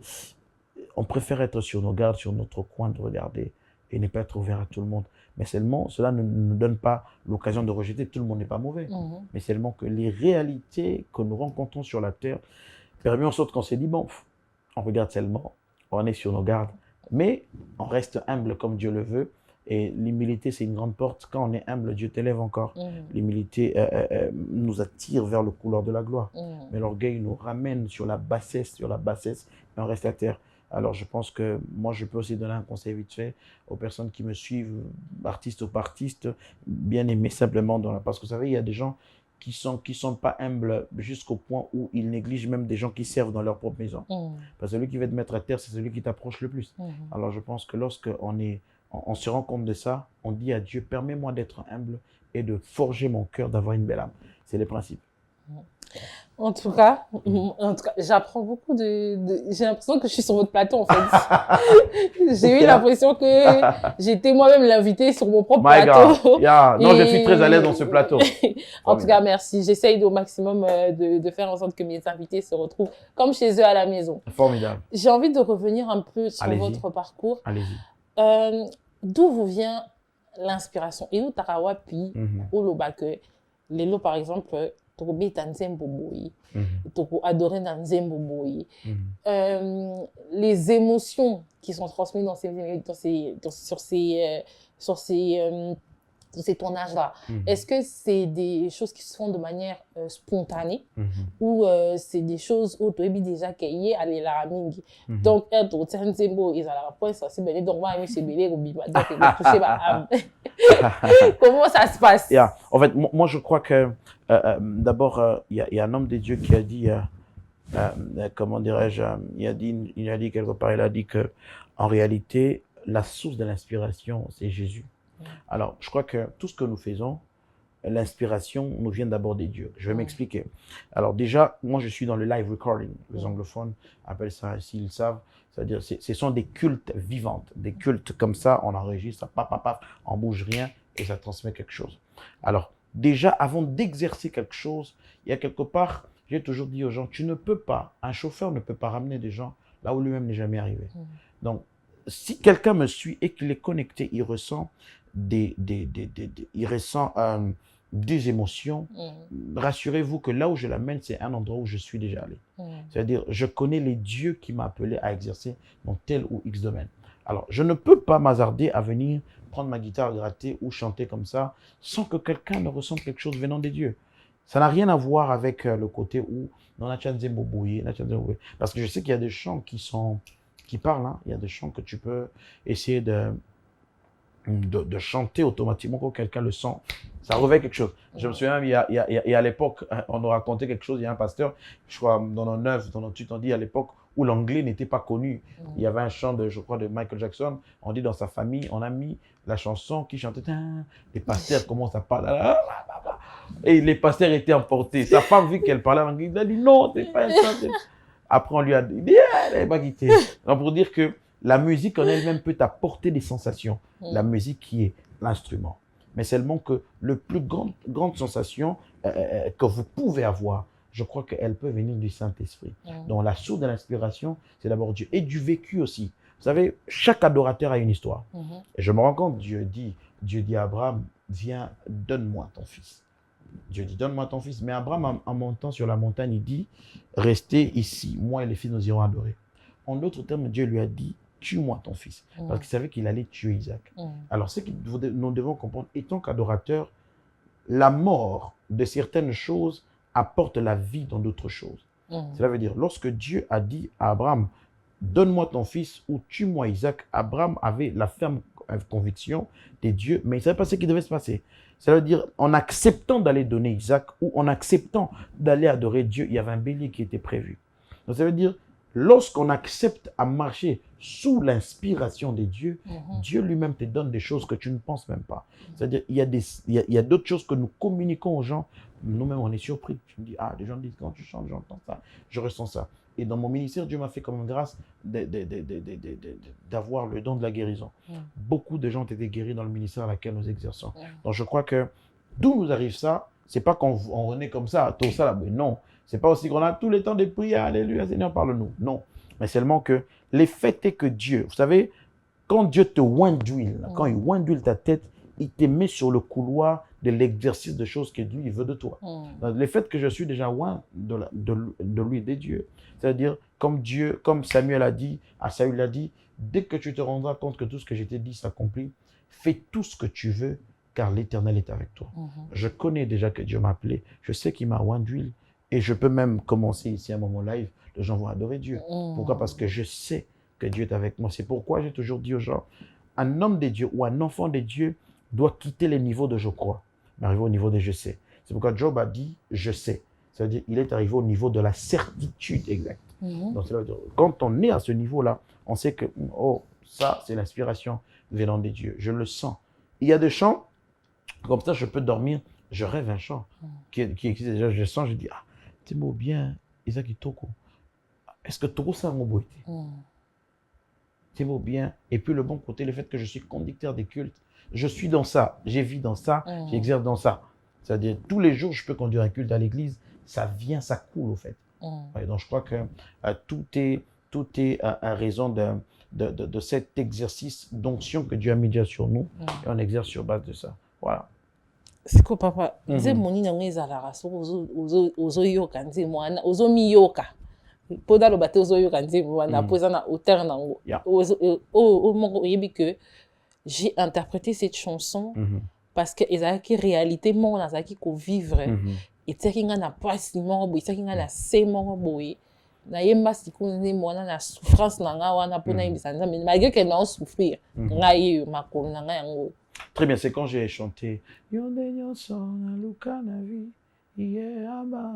on préfère être sur nos gardes, sur notre coin, de regarder et ne pas être ouvert à tout le monde. Mais seulement, cela ne nous donne pas l'occasion de rejeter. Tout le monde n'est pas mauvais. Mais seulement que les réalités que nous rencontrons sur la terre permettent en sorte qu'on s'est dit, bon, on regarde seulement, on est sur nos gardes, mais on reste humble comme Dieu le veut. Et l'humilité, c'est une grande porte. Quand on est humble, Dieu t'élève encore. L'humilité nous attire vers le couloir de la gloire. Mais l'orgueil nous ramène sur la bassesse, et on reste à terre. Alors, je pense que moi, je peux aussi donner un conseil vite fait aux personnes qui me suivent, artistes ou pas artistes, bien aimés simplement. Parce que vous savez, il y a des gens qui sont pas humbles jusqu'au point où ils négligent même des gens qui servent dans leur propre maison. Parce que celui qui va te mettre à terre, c'est celui qui t'approche le plus. Alors, je pense que on se rend compte de ça, on dit à Dieu, permets-moi d'être humble et de forger mon cœur, d'avoir une belle âme. C'est les principes. En tout cas, j'apprends beaucoup j'ai l'impression que je suis sur votre plateau, en fait. J'ai eu l'impression que j'étais moi-même l'invité sur mon propre plateau. Non, je suis très à l'aise dans ce plateau. En tout cas, merci. J'essaye au maximum de faire en sorte que mes invités se retrouvent comme chez eux à la maison. Formidable. J'ai envie de revenir un peu sur votre parcours. Allez-y. D'où vous vient l'inspiration? Et où tarawa puis au lobake les lots, par exemple, Tokobi Tanzembo Boyi, Toko adoré Tanzembo Boyi. Les émotions qui sont transmises sur ces tournages-là, est-ce que c'est des choses qui se font de manière spontanée ou c'est des choses où tu es déjà qu'il à la mingi? Donc, être au Tanzembo, ils ont la réponse, c'est bien, donc moi, je suis bien, donc toucher ma âme. Comment ça se passe? En fait, moi, je crois que d'abord, il y a un homme de Dieu qui a dit, comment dirais-je, il a dit quelque part, il a dit que en réalité, la source de l'inspiration, c'est Jésus. Alors, je crois que tout ce que nous faisons, l'inspiration nous vient d'abord des dieux. Je vais m'expliquer. Alors déjà, moi, je suis dans le live recording. Les anglophones appellent ça, s'ils savent, c'est-à-dire ce sont des cultes vivantes, des cultes comme ça, on enregistre, on bouge rien et ça transmet quelque chose. Alors, déjà, avant d'exercer quelque chose, il y a quelque part, j'ai toujours dit aux gens, un chauffeur ne peut pas ramener des gens là où lui-même n'est jamais arrivé. Donc, si quelqu'un me suit et qu'il est connecté, il ressent des émotions, rassurez-vous que là où je l'amène, c'est un endroit où je suis déjà allé. C'est-à-dire, je connais les dieux qui m'ont appelé à exercer dans tel ou X domaine. Alors, je ne peux pas m'hasarder à venir prendre ma guitare, gratter ou chanter comme ça sans que quelqu'un ne ressente quelque chose venant des dieux. Ça n'a rien à voir avec le côté où on a chanté Mbobouye, parce que je sais qu'il y a des chants qui parlent, hein. Il y a des chants que tu peux essayer de chanter automatiquement quand quelqu'un le sent. Ça réveille quelque chose. Je me souviens, il y a à l'époque, on nous racontait quelque chose, il y a un pasteur, je crois, dans nos 9, dans nos 8, on dit à l'époque où l'anglais n'était pas connu. Il y avait un chant, je crois, de Michael Jackson. On dit dans sa famille, on a mis la chanson qui chantait. Les pasteurs commencent à parler. Et les pasteurs étaient emportés. Sa femme, vu qu'elle parlait en anglais, elle a dit non, c'est pas ça. Après, on lui a dit, elle n'est pas quittée. Donc, pour dire que la musique en elle-même peut apporter des sensations. La musique qui est l'instrument. Mais seulement que le plus grande sensation que vous pouvez avoir, je crois qu'elle peut venir du Saint-Esprit. Donc la source de l'inspiration, c'est d'abord Dieu. Et du vécu aussi. Vous savez, chaque adorateur a une histoire. Et je me rends compte, Dieu dit à Abraham, viens, donne-moi ton fils. Dieu dit, donne-moi ton fils. Mais Abraham, en montant sur la montagne, il dit, restez ici, moi et les fils, nous irons adorer. En d'autres termes, Dieu lui a dit, tue-moi ton fils. Parce qu'il savait qu'il allait tuer Isaac. Alors, ce que nous devons comprendre, étant qu'adorateur, la mort de certaines choses apporte la vie dans d'autres choses. Cela veut dire, lorsque Dieu a dit à Abraham, donne-moi ton fils ou tue-moi Isaac, Abraham avait la ferme conviction des dieux, mais il ne savait pas ce qui devait se passer. Cela veut dire, en acceptant d'aller donner Isaac ou en acceptant d'aller adorer Dieu, il y avait un bélier qui était prévu. Donc, ça veut dire, lorsqu'on accepte à marcher sous l'inspiration des dieux, Dieu lui-même te donne des choses que tu ne penses même pas. C'est-à-dire, il y a d'autres choses que nous communiquons aux gens. Nous-mêmes, on est surpris. Je me dis, des gens disent, quand tu chantes, j'entends ça, je ressens ça. Et dans mon ministère, Dieu m'a fait comme grâce d'avoir le don de la guérison. Beaucoup de gens ont été guéris dans le ministère à laquelle nous exerçons. Donc, je crois que d'où nous arrive ça, c'est pas qu'on renaît comme ça, tout ça là, mais non. C'est pas aussi qu'on a tout le temps de prier, alléluia, Seigneur, parle-nous. Non. Mais seulement que l'effet est que Dieu, vous savez, quand Dieu te oint d'huile, quand il oint d'huile ta tête, il te met sur le couloir de l'exercice de choses que lui, il veut de toi. Le fait que je suis déjà oint de lui, des dieux, c'est-à-dire, comme Samuel a dit, à Saül a dit, dès que tu te rendras compte que tout ce que je t'ai dit s'accomplit, fais tout ce que tu veux, car l'Éternel est avec toi. Je connais déjà que Dieu m'a appelé, je sais qu'il m'a oint d'huile, et je peux même commencer ici un moment live, les gens vont adorer Dieu. Pourquoi? Parce que je sais que Dieu est avec moi. C'est pourquoi j'ai toujours dit aux gens, un homme de Dieu ou un enfant de Dieu doit quitter les niveaux de je crois, mais arriver au niveau de je sais. C'est pourquoi Job a dit je sais. C'est-à-dire il est arrivé au niveau de la certitude exacte. Donc, quand on est à ce niveau-là, on sait que ça, c'est l'inspiration venant des dieux. Je le sens. Il y a des chants, comme ça, je peux dormir, je rêve un chant qui existe déjà. Je sens, je dis, c'est beau bien, Isaac Itoko. Est-ce que Toko ça m'a été? C'est beau bien. Et puis le bon côté, le fait que je suis conducteur des cultes, je suis dans ça, j'ai vu dans ça, j'exerce dans ça. C'est-à-dire, tous les jours, je peux conduire un culte à l'église, ça vient, ça coule, au fait. Et donc, je crois que tout est à raison de cet exercice d'onction que Dieu a mis déjà sur nous, et on exerce sur base de ça. Voilà. C'est quoi, papa? C'est mon inaïzalara, ozoyoka nzemwana, ozomiyoka. Poda lo bate ozoyoka nzemwana, posa na auteur nango. Oyebi que j'ai interprété cette chanson parce que ezalaki réalité moko nazalaki ko vivre etiaki nga na pasi moko boye etiaki nga na se moko boye nayemba sikoyo nzemwana na souffrance na nga wana mpona yebisa nzambe malgré que na souffrir ngai eyo makolo na ngai yango. Très bien, c'est quand j'ai chanté Yonde nyonso na luka na vi iyeba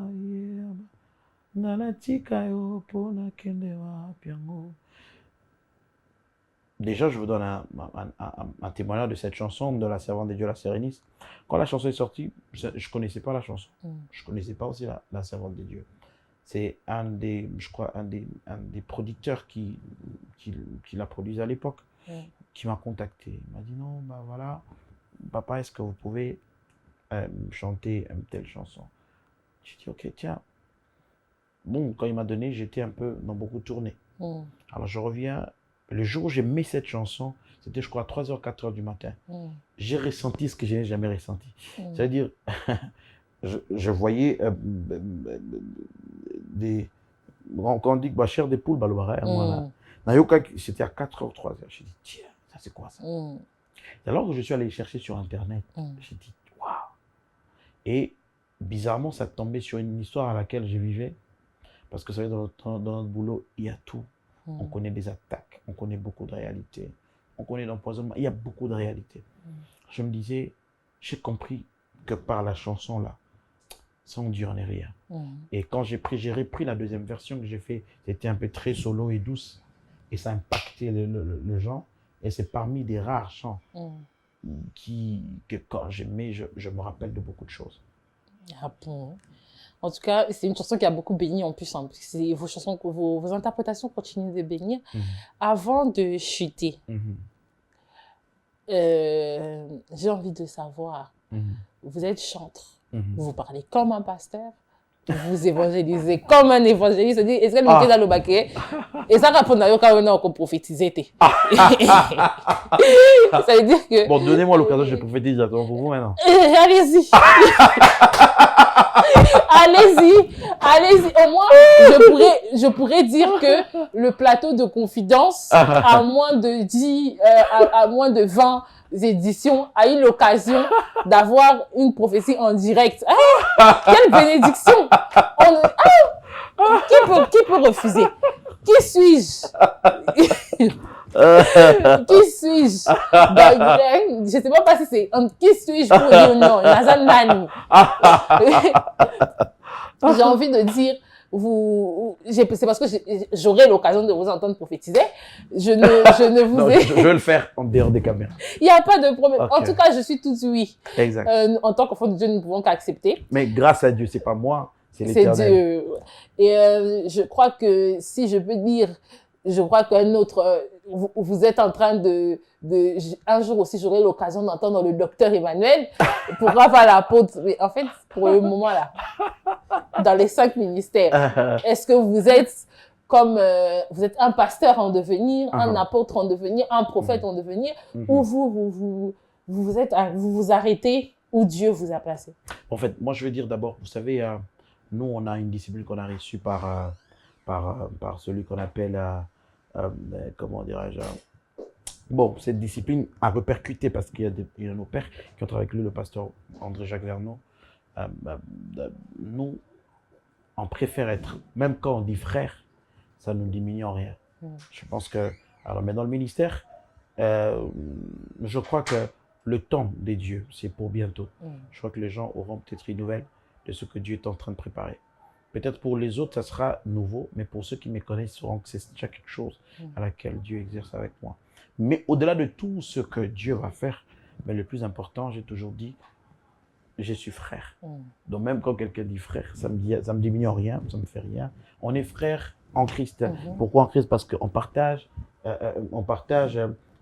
nanatika yo pona kende wapi yango. Déjà, je vous donne un témoignage de cette chanson de la servante de Dieu, la séréniste. Quand la chanson est sortie, je ne connaissais pas la chanson. Je ne connaissais pas aussi la servante de Dieu. C'est je crois, un des producteurs qui l'a produit à l'époque, qui m'a contacté. Il m'a dit, non, bah voilà, papa, est-ce que vous pouvez chanter une telle chanson? J'ai dit, ok, tiens. Bon, quand il m'a donné, j'étais un peu dans beaucoup tourné. Alors je reviens, Le jour où j'ai mis cette chanson, c'était, je crois, à 3h, 4h du matin. J'ai ressenti ce que je n'ai jamais ressenti. C'est-à-dire, je voyais quand on dit chair des poules, c'était à 4h, 3h. J'ai dit, tiens, ça c'est quoi ça? C'est alors que je suis allé chercher sur Internet. J'ai dit, waouh! Et bizarrement, ça tombait sur une histoire à laquelle je vivais. Parce que, vous savez, dans notre boulot, il y a tout. On connaît des attaques, on connaît beaucoup de réalités, on connaît l'empoisonnement, il y a beaucoup de réalités. Je me disais, j'ai compris que par la chanson là, sans Dieu on n'est rien. Et quand j'ai repris la deuxième version que j'ai fait, c'était un peu très solo et douce, et ça a impacté le genre, et c'est parmi des rares chants que quand j'aimais, je me rappelle de beaucoup de choses. Ah bon? En tout cas, c'est une chanson qui a beaucoup béni en plus. Hein, parce que vos chansons, vos interprétations continuent de bénir. Avant de chuter, j'ai envie de savoir, vous êtes chantre, vous parlez comme un pasteur, vous évangélisez comme un évangéliste. Est-ce que vous êtes dans le baquet? Et ça répond à quand on prophétise. Ça veut dire que... Bon, donnez-moi l'occasion, je prophétise pour vous maintenant. Allez-y. Allez-y. Au moins, je pourrais dire que le plateau de confidence, à moins de 20 éditions, a eu l'occasion d'avoir une prophétie en direct. Quelle bénédiction! Qui peut refuser? Qui suis-je? Qui suis-je? Je ne sais même pas si c'est qui suis-je pour dire non. J'ai envie de dire, c'est parce que j'aurai l'occasion de vous entendre prophétiser. Je ne vous ai... Je vais le faire en dehors des caméras. Il n'y a pas de problème. Okay. En tout cas, je suis toute oui. Exact. En tant qu'enfant de Dieu, nous ne pouvons qu'accepter. Mais grâce à Dieu, c'est pas moi, c'est l'Éternel. C'est Dieu. Et je crois que, si je peux dire, je crois qu'un autre, vous êtes en train un jour aussi, j'aurai l'occasion d'entendre le docteur Emmanuel pour avoir l'apôtre. Mais en fait, pour le moment là, dans les 5 ministères, est-ce que vous êtes comme, vous êtes un pasteur en devenir, un apôtre en devenir, un prophète en devenir, ou vous vous arrêtez où Dieu vous a placé? En fait, moi je veux dire d'abord, vous savez, nous on a une discipline qu'on a reçue par celui qu'on appelle, comment dirais-je, bon, cette discipline a répercuté parce qu'il y a nos pères qui ont travaillé avec lui, le pasteur André-Jacques Verneau. Nous, on préfère être, même quand on dit frère, ça ne nous diminue en rien. Je pense que, alors, mais dans le ministère, je crois que le temps des dieux, c'est pour bientôt. Je crois que les gens auront peut-être une nouvelle de ce que Dieu est en train de préparer. Peut-être pour les autres, ça sera nouveau, mais pour ceux qui me connaissent, sauront que c'est déjà quelque chose à laquelle Dieu exerce avec moi. Mais au-delà de tout ce que Dieu va faire, mais le plus important, j'ai toujours dit, je suis frère. Donc même quand quelqu'un dit frère, ça me diminue en rien, ça me fait rien. On est frères en Christ. Pourquoi en Christ? Parce qu'on partage,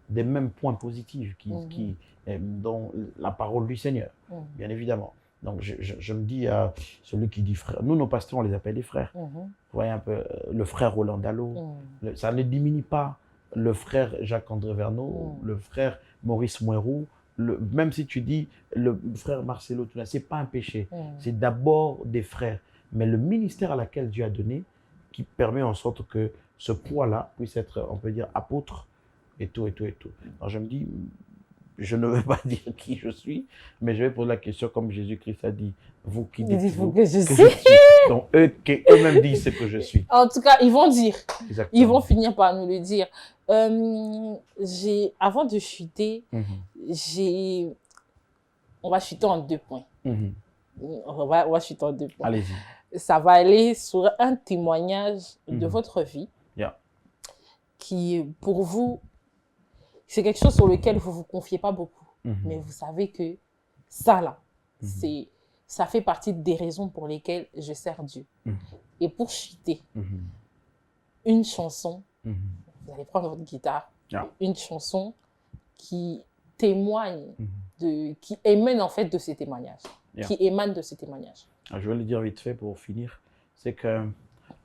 des mêmes points positifs dans la parole du Seigneur, bien évidemment. Donc je me dis à celui qui dit frère, nous nos pasteurs on les appelle des frères. Vous voyez un peu le frère Roland Dallot, ça ne diminue pas le frère Jacques-André Verneau, le frère Maurice Moirou, même si tu dis le frère Marcelo, c'est pas un péché, c'est d'abord des frères. Mais le ministère à laquelle Dieu a donné, qui permet en sorte que ce poids-là puisse être, on peut dire, apôtre, et tout. Alors je me dis, je ne veux pas dire qui je suis, mais je vais poser la question comme Jésus-Christ a dit, vous qui dites-vous que je suis. Donc eux-mêmes disent ce que je suis. En tout cas, ils vont dire. Exactement. Ils vont finir par nous le dire. Avant de chuter, on va chuter en 2 points. On va chuter en 2 points. Allez-y. Ça va aller sur un témoignage de votre vie qui, pour vous, c'est quelque chose sur lequel vous ne vous confiez pas beaucoup. Mais vous savez que ça, là, ça fait partie des raisons pour lesquelles je sers Dieu. Et pour chuter, une chanson, vous allez prendre votre guitare, une chanson qui témoigne, qui émane en fait de ces témoignages. Qui émane de ces témoignages. Je vais le dire vite fait pour finir. C'est que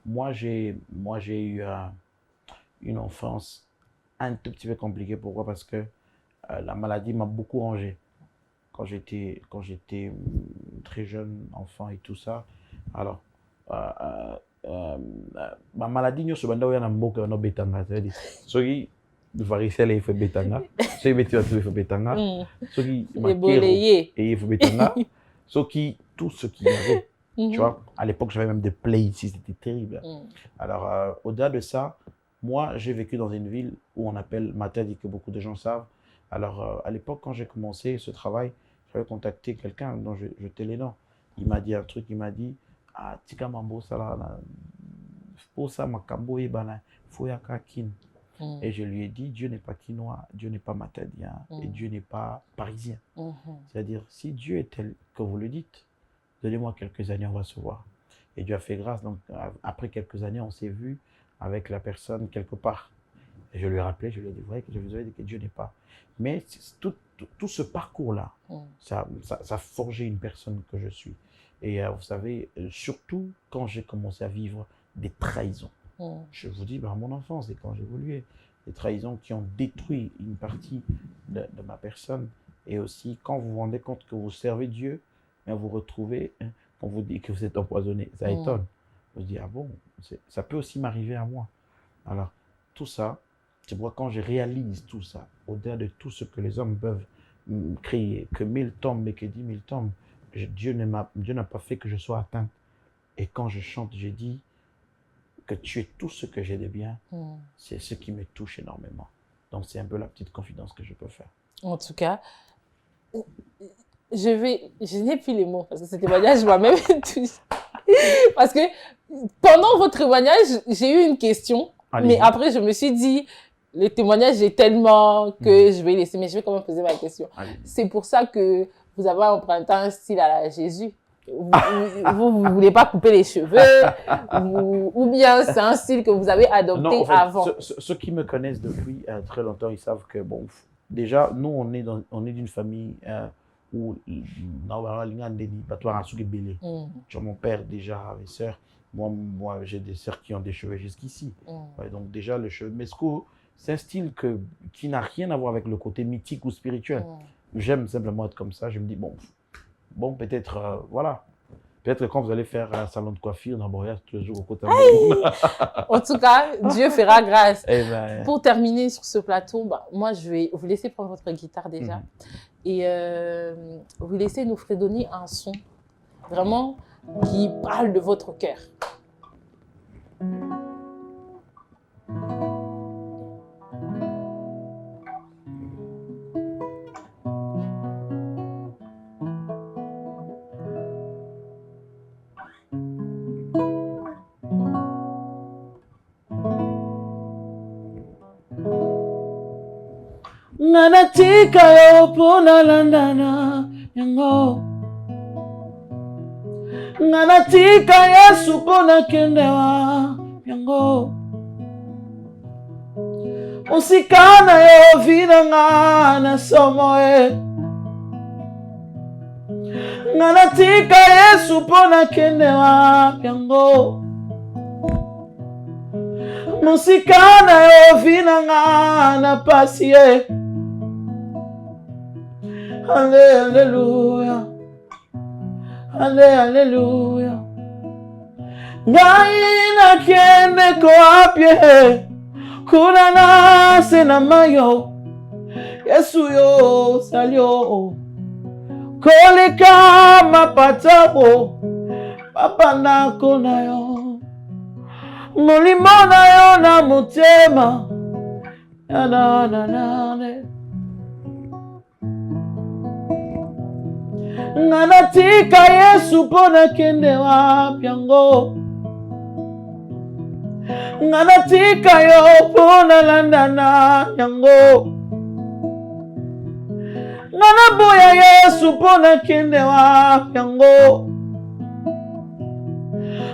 moi, j'ai eu une enfance un tout petit peu compliqué. Pourquoi? Parce que la maladie m'a beaucoup rangé. Quand j'étais très jeune, enfant et tout ça. Alors, ma maladie, nous sommes dans un mot que nous bétanga. C'est-à-dire, ceux qui varicelle, il faut bétanga. Ceux qui il faut bétanga. Ceux qui il faut bétanga. Ceux qui, tout ce qu'il y avait. Tu vois, à l'époque, j'avais même des plaies ici, c'était terrible. Alors, au-delà de ça, moi, j'ai vécu dans une ville où on appelle Matadi, que beaucoup de gens savent. Alors, à l'époque, quand j'ai commencé ce travail, j'avais contacté quelqu'un dont je t'ai les noms. Il m'a dit un truc, il m'a dit, ah, tika mambo sala, posa makambo ebana, foyaka kin. Et je lui ai dit, Dieu n'est pas quinois, Dieu n'est pas matadien, et Dieu n'est pas parisien. C'est-à-dire, si Dieu est tel que vous le dites, donnez-moi quelques années, on va se voir. Et Dieu a fait grâce. Donc, après quelques années, on s'est vu avec la personne quelque part. Et je lui ai rappelé, je lui ai dit, vrai que je vous avais dit que Dieu n'est pas. Mais tout ce parcours-là, ça a forgé une personne que je suis. Et vous savez, surtout quand j'ai commencé à vivre des trahisons. Je vous dis, à mon enfance et quand j'évoluais, des trahisons qui ont détruit une partie de ma personne. Et aussi, quand vous vous rendez compte que vous servez Dieu, mais vous retrouvez, on vous dit que vous êtes empoisonné, ça étonne. Vous dites, ah bon, ça peut aussi m'arriver à moi. Alors, tout ça, c'est pourquoi quand je réalise tout ça, au-delà de tout ce que les hommes peuvent créer, que 1000 tombent et que 10 000 tombent, Dieu n'a pas fait que je sois atteint. Et quand je chante, j'ai dit que tu es tout ce que j'ai de bien, c'est ce qui me touche énormément. Donc, c'est un peu la petite confidence que je peux faire. En tout cas, je n'ai plus les mots parce que ce témoignage m'a même touché. Parce que pendant votre témoignage, j'ai eu une question, mais après je me suis dit, le témoignage est tellement que je vais laisser, mais je vais quand même poser ma question. C'est pour ça que vous avez emprunté un style à la Jésus. Vous voulez pas couper les cheveux, ou bien c'est un style que vous avez adopté non, en fait, avant. Ceux qui me connaissent depuis très longtemps, ils savent que bon, déjà nous on est d'une famille où mon père déjà avait sœurs, moi j'ai des sœurs qui ont des cheveux jusqu'ici. Ouais, donc déjà le cheveu mesco, c'est un style qui n'a rien à voir avec le côté mythique ou spirituel. J'aime simplement être comme ça. Je me dis bon peut-être voilà. Peut-être quand vous allez faire un salon de coiffure dans Boréas tous les jours au côté de En tout cas, Dieu fera grâce. Ben... Pour terminer sur ce plateau, moi, je vais vous laisser prendre votre guitare déjà. Et vous laisser nous fredonner un son vraiment qui parle de votre cœur. Nanatika yo pona landana yango Nanatika Yesu pona kendewa yango Usikana yo vida ngana somoe Nanatika Yesu pona kendewa yango Musikana yo vida ngana pasie Alléluia, Alléluia. Gaina kende ko apye, kuna na sena mayo. Yesu yo salio, kole kama patabo, papa na kona yo. Mulimo na yo na mutema, na. Nanatika Yesu pona kende wapi yango Nanatika yo pona landana yango Nanaboya Yesu pona kende wapi yango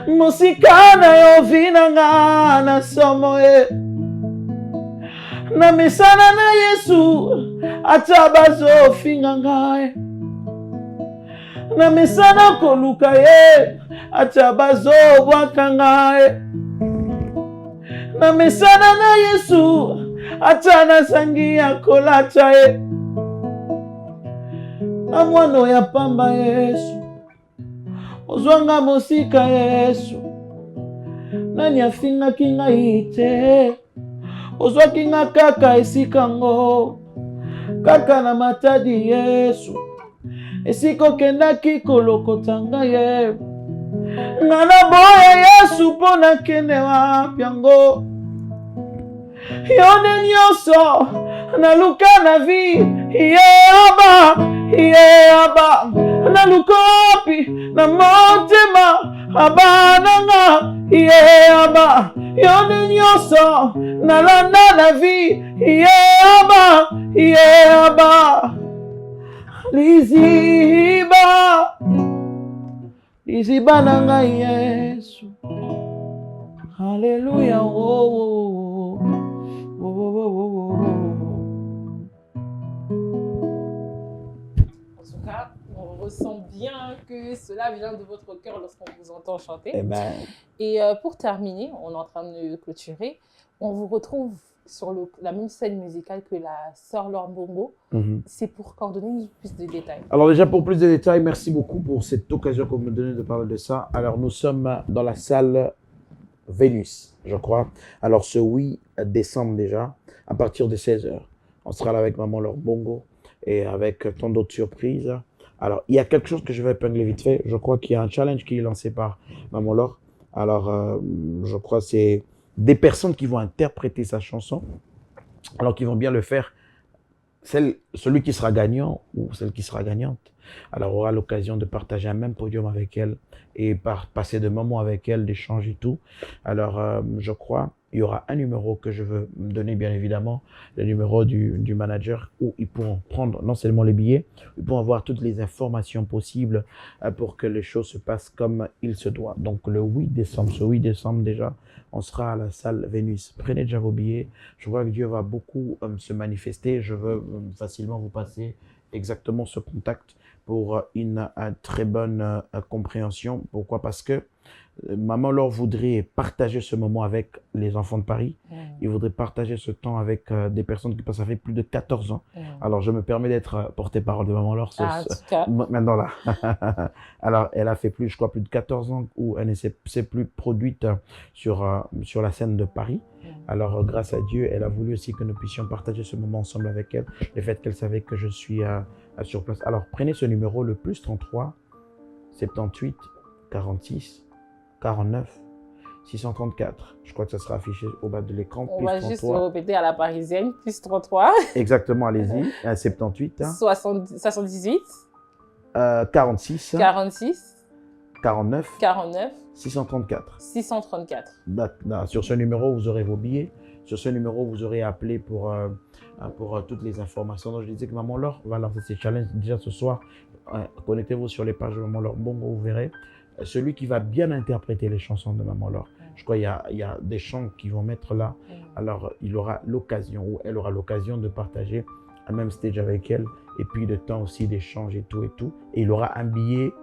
Musikana yo vina ngana somoe Na misana na Yesu atabazo finga ngae Na misana koluka ye atabazo wakanga ye Na misana na Yesu Achana sangi ya kolacha ye. Na mwana ya pamba Yesu. Ozwanga mosika Yesu. Nani afinga kinga ite. Ozwa kinga kaka esika ngo. Kaka na matadi Yesu. Esiko kendaki kolokota nga ye. Ngana boya Yesu pona kende wapi yango. Yone nyoso na luka na vi Iye aba na luka opi na motema abananga Iye aba yone nyoso na landa na vi Iye aba Liziba nanga Yesu. Hallelujah. Oh. En tout cas, on ressent bien que cela vient de votre cœur lorsqu'on vous entend chanter. Eh ben. Et pour terminer, on est en train de clôturer, on vous retrouve sur la même scène musicale que la sœur Laure Mbongo. C'est pour qu'on donne plus de détails. Alors déjà, pour plus de détails, merci beaucoup pour cette occasion que vous me donnez de parler de ça. Alors nous sommes dans la salle Vénus, je crois. Alors ce 8 décembre déjà, à partir de 16h. On sera là avec maman Laure Mbongo et avec tant d'autres surprises. Alors il y a quelque chose que je vais épingler vite fait. Je crois qu'il y a un challenge qui est lancé par maman Laure. Alors je crois que c'est des personnes qui vont interpréter sa chanson, alors qui vont bien le faire. Celui qui sera gagnant ou celle qui sera gagnante, alors aura l'occasion de partager un même podium avec elle et passer des moments avec elle, d'échanger et tout. Alors je crois il y aura un numéro que je veux donner bien évidemment, le numéro du manager où ils pourront prendre non seulement les billets, ils pourront avoir toutes les informations possibles pour que les choses se passent comme il se doit. Donc le 8 décembre, ce 8 décembre déjà, on sera à la salle Vénus. Prenez déjà vos billets. Je vois que Dieu va beaucoup se manifester. Je veux facilement vous passer exactement ce contact pour une très bonne compréhension. Pourquoi? Parce que maman Laure voudrait partager ce moment avec les enfants de Paris. Il voudrait partager ce temps avec des personnes qui passent avec plus de 14 ans. Alors, je me permets d'être porte-parole de maman Laure. Maintenant, là. Alors, elle a fait plus, je crois, plus de 14 ans où elle ne s'est plus produite sur la scène de Paris. Alors, grâce à Dieu, elle a voulu aussi que nous puissions partager ce moment ensemble avec elle. Le fait qu'elle savait que je suis sur place. Alors, prenez ce numéro, le plus 33 78 46 49 634. Je crois que ça sera affiché au bas de l'écran. On va juste le répéter à la parisienne. Plus 33. Exactement, allez-y. 78. 78. 46. 46. 49. 49. 634. 634. Sur ce numéro, vous aurez vos billets. Sur ce numéro, vous aurez appelé pour toutes les informations. Donc, je disais que maman Laure va lancer ses challenges déjà ce soir. Connectez-vous sur les pages de maman Laure Mbongo, vous verrez. Celui qui va bien interpréter les chansons de maman Laure. Je crois qu'il y a des chants qui vont mettre là. Alors, il aura l'occasion, ou elle aura l'occasion de partager un même stage avec elle. Et puis, de temps aussi d'échange et tout et tout. Et il aura un billet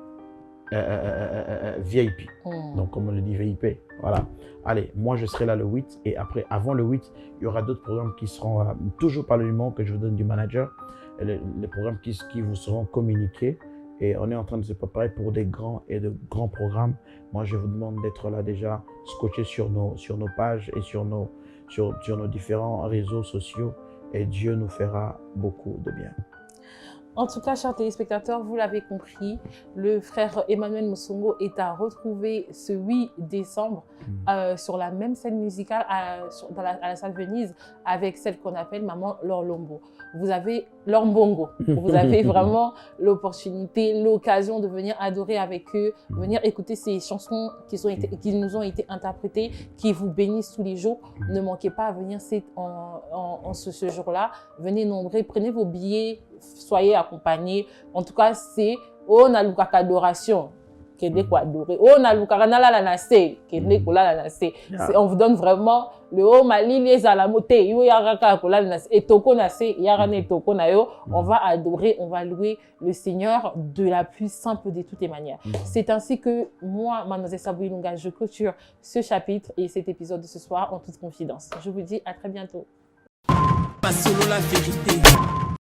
VIP. Donc, comme on le dit, VIP. Voilà. Allez, moi, je serai là le 8. Et après, avant le 8, il y aura d'autres programmes qui seront toujours par le numéro que je vous donne du manager. Les programmes qui vous seront communiqués. Et on est en train de se préparer pour des grands programmes. Moi, je vous demande d'être là déjà, scotché sur nos pages et sur nos différents réseaux sociaux. Et Dieu nous fera beaucoup de bien. En tout cas, chers téléspectateurs, vous l'avez compris, le frère Emmanuel Musongo est à retrouver ce 8 décembre sur la même scène musicale à la salle Venise avec celle qu'on appelle Maman Laure Mbongo. Vous avez Laure Mbongo. Vous avez vraiment l'opportunité, l'occasion de venir adorer avec eux, venir écouter ces chansons qui nous ont été interprétées, qui vous bénissent tous les jours. Ne manquez pas à venir ce jour-là. Venez nombreux, prenez vos billets, soyez accompagnés. En tout cas, c'est on a l'oukaka adoration. On vous donne vraiment le haut mali les alamoté on va adorer, on va louer le Seigneur de la plus simple de toutes les manières. C'est ainsi que moi, Mademoiselle Sabou Ilunga, je clôture ce chapitre et cet épisode de ce soir en toute confidence. Je vous dis à très bientôt. pas solo la vérité.